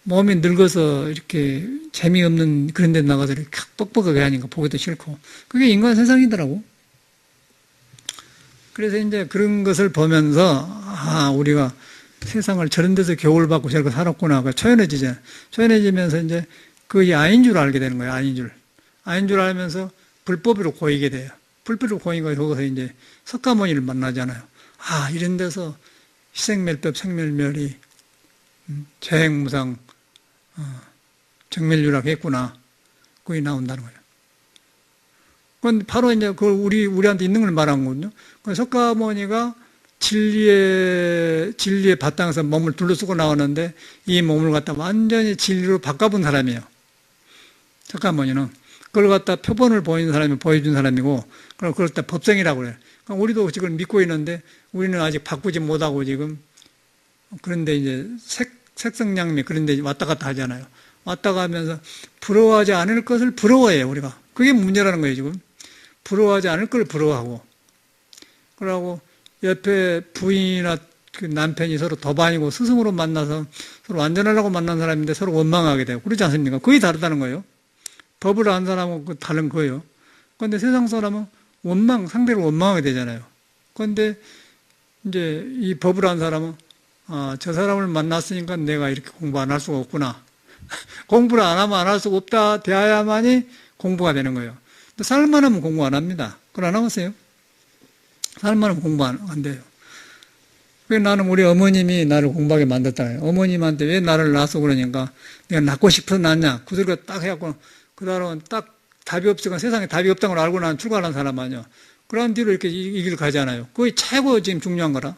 몸이 늙어서 이렇게 재미없는 그런 데 나가서 이렇게 뻑뻑하게 하니까 보기도 싫고. 그게 인간 세상이더라고. 그래서 이제 그런 것을 보면서, 우리가 세상을 저런 데서 겨울 받고 저렇게 살았구나. 초연해지잖아요. 초연해지면서 이제 그게 아닌 줄 알게 되는 거예요. 아닌 줄. 아닌 줄 알면서 불법으로 고이게 돼요. 불법으로 고이니까 거기서 이제 석가모니를 만나잖아요. 이런 데서 희생멸법, 생멸멸이, 재행무상, 정멸유락 했구나. 그게 나온다는 거예요. 그건 바로 이제 우리한테 있는 걸 말한 거거든요. 석가모니가 진리의 바탕에서 몸을 둘러쓰고 나오는데 이 몸을 갖다 완전히 진리로 바꿔본 사람이에요. 석가모니는. 그걸 갖다 표본을 보여준 사람이고, 그걸 갖다 법생이라고 그래요. 그러니까 우리도 지금 믿고 있는데 우리는 아직 바꾸지 못하고 지금, 그런데 이제 색성량미 그런 데 왔다 갔다 하잖아요. 왔다 가면서 부러워하지 않을 것을 부러워해요, 우리가. 그게 문제라는 거예요, 지금. 부러워하지 않을 걸 부러워하고. 그러고 옆에 부인이나 그 남편이 서로 도반이고 스승으로 만나서 서로 완전하려고 만난 사람인데 서로 원망하게 되고 그러지 않습니까? 그게 다르다는 거예요. 법을 아는 사람하고 다른 거예요. 그런데 세상 사람은 상대를 원망하게 되잖아요. 그런데 이제 이 법을 아는 사람은 저 사람을 만났으니까 내가 이렇게 공부 안 할 수가 없구나. 공부를 안 하면 안 할 수가 없다. 대해야만이 공부가 되는 거예요. 근데 살만 하면 공부 안 합니다. 그걸 안 하겠어요? 살만 하면 공부 안 돼요. 그래서 나는 우리 어머님이 나를 공부하게 만들었다. 어머님한테 왜 나를 낳아서 그러니까 내가 낳고 싶어서 낳냐. 그 소리가 딱 해갖고 그 다음은 딱 답이 없으니까 세상에 답이 없다는 걸 알고 난 출가하는 사람 아니야. 그런 뒤로 이렇게 이 길을 가잖아요. 그게 최고 지금 중요한 거라.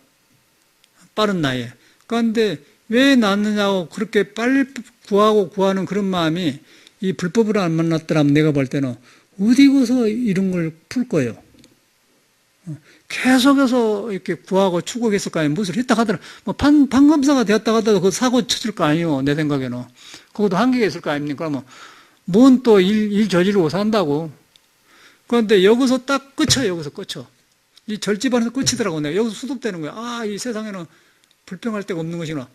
빠른 나이에. 그런데 왜 낳느냐고 그렇게 빨리 구하는 그런 마음이 이 불법으로 안 만났더라면 내가 볼 때는 어디 가서 이런 걸 풀 거예요. 계속해서 이렇게 구하고 추구했을 거 아니에요. 무엇을 했다 하더라. 판검사가 되었다 하더라도 그 사고 쳤을 거 아니에요. 내 생각에는. 그것도 한계가 있을 거 아닙니까? 그러면 뭔 또 일 저지르고 산다고. 그런데 여기서 딱 끝쳐요. 여기서 끝쳐. 이 절집안에서 끝이더라고. 내가 여기서 수습되는 거야. 이 세상에는 불평할 데가 없는 것이구나.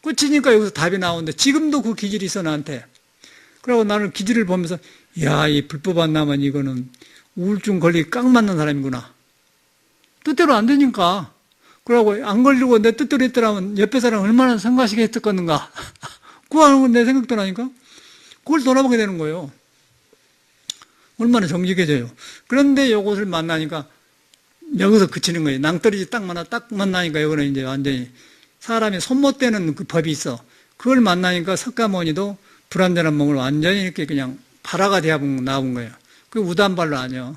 끝이니까 여기서 답이 나오는데 지금도 그 기질이 있어 나한테. 그러고 나는 기질을 보면서 이 불법 안 나면 이거는 우울증 걸리기 깡 맞는 사람이구나. 뜻대로 안 되니까. 그러고 안 걸리고 내 뜻대로 했더라면 옆에 사람 얼마나 성가시게 했었겠는가. 구하는 건 내 생각도 나니까 그걸 돌아보게 되는 거예요. 얼마나 정직해져요. 그런데 이것을 만나니까 여기서 그치는 거예요. 낭떠러지 딱 만나니까 이거는 이제 완전히 사람이 손 못 대는 그 법이 있어. 그걸 만나니까 석가모니도 불완전한 몸을 완전히 이렇게 그냥 발화가 되어 나온 거예요. 그 우단발로 아니요.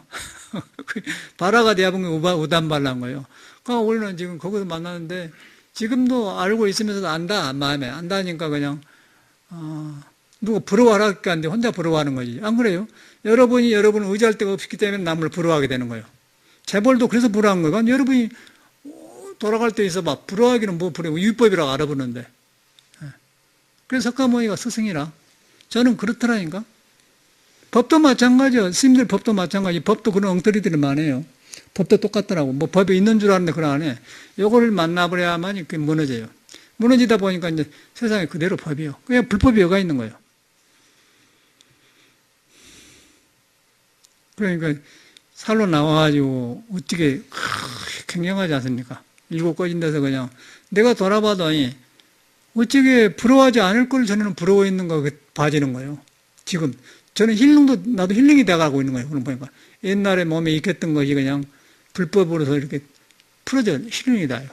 발화가 되어 본 게 우단발란 거예요. 그러니까 우리는 지금 거기서 만나는데 지금도 알고 있으면서도 안다, 마음에. 안다니까 그냥, 누가 부러워하라니까 하는데 혼자 부러워하는 거지. 안 그래요? 여러분을 의지할 데가 없기 때문에 남을 부러워하게 되는 거예요. 재벌도 그래서 부러워한 거예요. 그러니까 여러분이 돌아갈 때 있어 봐. 부러워하기는 뭐 부러워. 율법이라고 알아보는데. 그래서 석가모니가 스승이라. 저는 그렇더라니까. 법도 마찬가지요. 스님들 법도 마찬가지. 법도 그런 엉터리들이 많아요. 법도 똑같더라고. 뭐 법이 있는 줄 아는데 그걸 안 해. 요거를 만나버려야만 이렇게 무너져요. 무너지다 보니까 이제 세상에 그대로 법이요. 그냥 불법이 여가 있는 거예요. 그러니까 살로 나와가지고 어떻게 굉장하지 않습니까? 일곱 꺼진 데서 그냥 내가 돌아봐도 어떻게 부러워하지 않을 걸 저는 부러워 있는 거 봐지는 거예요. 지금 저는 나도 힐링이 돼가고 있는 거예요. 그런 보니까 옛날에 몸에 익혔던 것이 그냥 불법으로서 이렇게 풀어져 힐링이 돼요.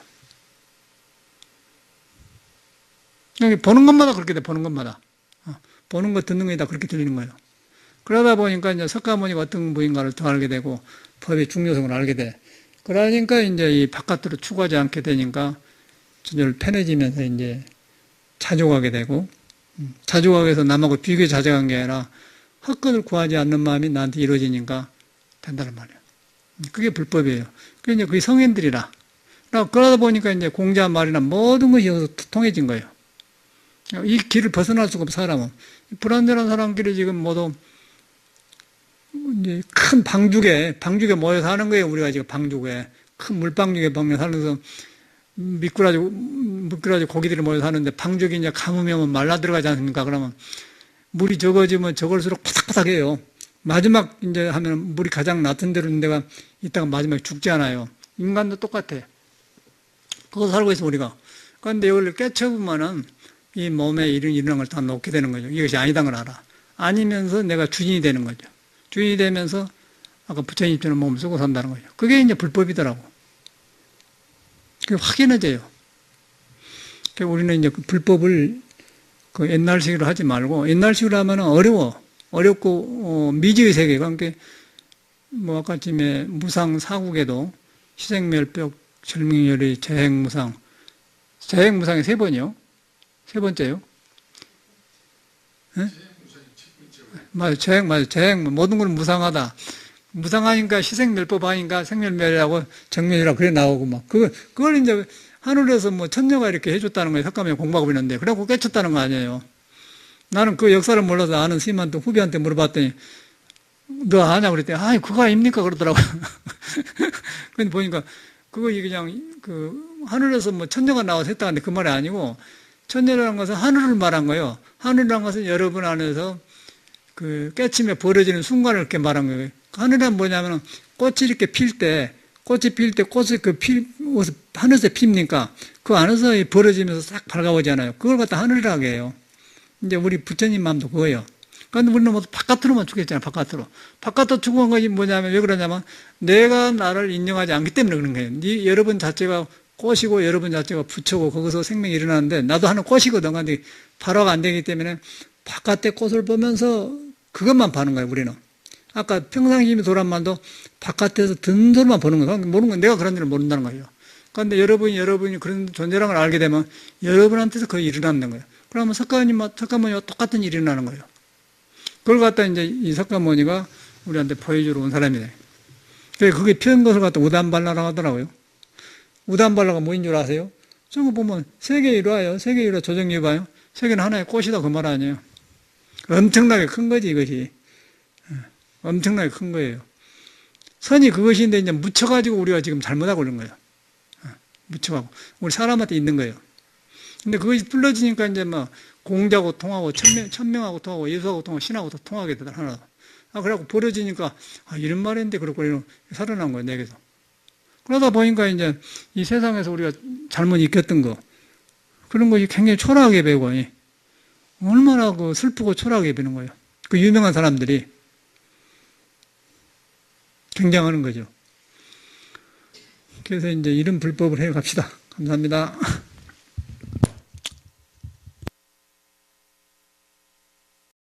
보는 것마다 그렇게 돼. 보는 것마다 보는 거 듣는 게 다 그렇게 들리는 거예요. 그러다 보니까 이제 석가모니가 어떤 분인가를 더 알게 되고 법의 중요성을 알게 돼. 그러니까 이제 이 바깥으로 추구하지 않게 되니까 전혀 편해지면서 이제 자족하게 되고, 자족하게 해서 남하고 비교에 자족한 게 아니라 헛것을 구하지 않는 마음이 나한테 이루어지니까 된다는 말이에요. 그게 불법이에요. 그게 이제 그게 성인들이라. 그러다 보니까 이제 공자 말이나 모든 것이 여기서 통해진 거예요. 이 길을 벗어날 수가 없어, 사람은. 불완전한 사람끼리 지금 모두 이제 큰 방죽에 모여 사는 거예요. 우리가 지금 방죽에. 큰 물방죽에 살면서 미꾸라지 고기들이 모여 사는데 방죽이 이제 가뭄이면 말라 들어가지 않습니까? 그러면 물이 적어지면 적을수록 바삭바삭해요. 마지막 이제 하면 물이 가장 낮은 데로 있는 데가 있다가 마지막에 죽지 않아요. 인간도 똑같아. 그거 살고 있어, 우리가. 그런데 이걸 깨쳐보면은 이 몸에 이런 걸 다 놓게 되는 거죠. 이것이 아니다는 걸 알아. 아니면서 내가 주인이 되는 거죠. 주인이 되면서 아까 부처님처럼 몸을 쓰고 산다는 거죠. 그게 이제 불법이더라고. 그게 확연해져요. 우리는 이제 그 불법을 그 옛날식으로 하지 말고, 옛날식으로 하면 어렵고, 미지의 세계가, 그러니까 뭐 아까쯤에 무상 사국에도 희생멸벽, 절명열의 재행무상, 재행무상이 3번이요. 3번째요. 네? 맞아요. 재행. 모든 건 무상하다. 무상하니까 희생멸법 하니까 생멸멸이라고 정멸이라고 그래 나오고 막. 그걸 이제 하늘에서 뭐 천녀가 이렇게 해줬다는 거예요. 석가모니 공부하고 있는데. 그래갖고 깨쳤다는 거 아니에요. 나는 그 역사를 몰라서 아는 스님한테 후배한테 물어봤더니 너 아냐 그랬더니 그거 아닙니까? 그러더라고요. 근데 보니까 그거 그냥 그 하늘에서 뭐 천녀가 나와서 했다는데 그 말이 아니고 천녀라는 것은 하늘을 말한 거예요. 하늘이라는 것은 여러분 안에서 그 깨침에 벌어지는 순간을 이렇게 말한 거예요. 하늘은 뭐냐면 꽃이 이렇게 필 때 꽃이 하늘에서 핍니까? 그 안에서 벌어지면서 싹 밝아오잖아요. 그걸 갖다 하늘이라고 해요. 이제 우리 부처님 마음도 그거예요. 그런데 우리는 모두 바깥으로만 추구했잖아요. 바깥으로 추구한 것이 뭐냐면 왜 그러냐면 내가 나를 인정하지 않기 때문에 그런 거예요. 여러분 자체가 꽃이고 여러분 자체가 부처고 거기서 생명이 일어나는데 나도 하는 꽃이거든. 근데 발화가 안 되기 때문에 바깥의 꽃을 보면서 그것만 봐는 거예요. 우리는. 아까 평상심이 도란 말도 바깥에서 듣는 소리만 보는 거예요. 모르는 건 내가 그런 일을 모른다는 거예요. 그런데 여러분이 그런 존재라는 걸 알게 되면 여러분한테서 그게 일어나는 거예요. 그러면 석가모니와 똑같은 일이 일어나는 거예요. 그걸 갖다 이제 이 석가모니가 우리한테 보여주러 온 사람이래. 그게 피한 것을 갖다 우단발라라고 하더라고요. 우단발라가 뭐인 줄 아세요? 저거 보면 세계일화예요. 세계일화 조정유 봐요. 세계는 하나의 꽃이다 그 말 아니에요. 엄청나게 큰 거지 이것이. 엄청나게 큰 거예요. 선이 그것인데 이제 묻혀가지고 우리가 지금 잘못하고 있는 거예요. 묻혀가고 우리 사람한테 있는 거예요. 근데 그것이 불러지니까 이제 막 공자하고 통하고 천명하고 통하고 예수하고 통하고 신하고 다 통하게 되더라 하나. 그래갖고 벌어지니까 이런 말인데 그렇고 살아난 거예요 내게서. 그러다 보니까 이제 이 세상에서 우리가 잘못 익혔던 거 그런 것이 굉장히 초라하게 배우고 얼마나 그 슬프고 초라하게 배우는 거예요. 그 유명한 사람들이 굉장하는 거죠. 그래서 이제 이런 불법을 해 갑시다. 감사합니다.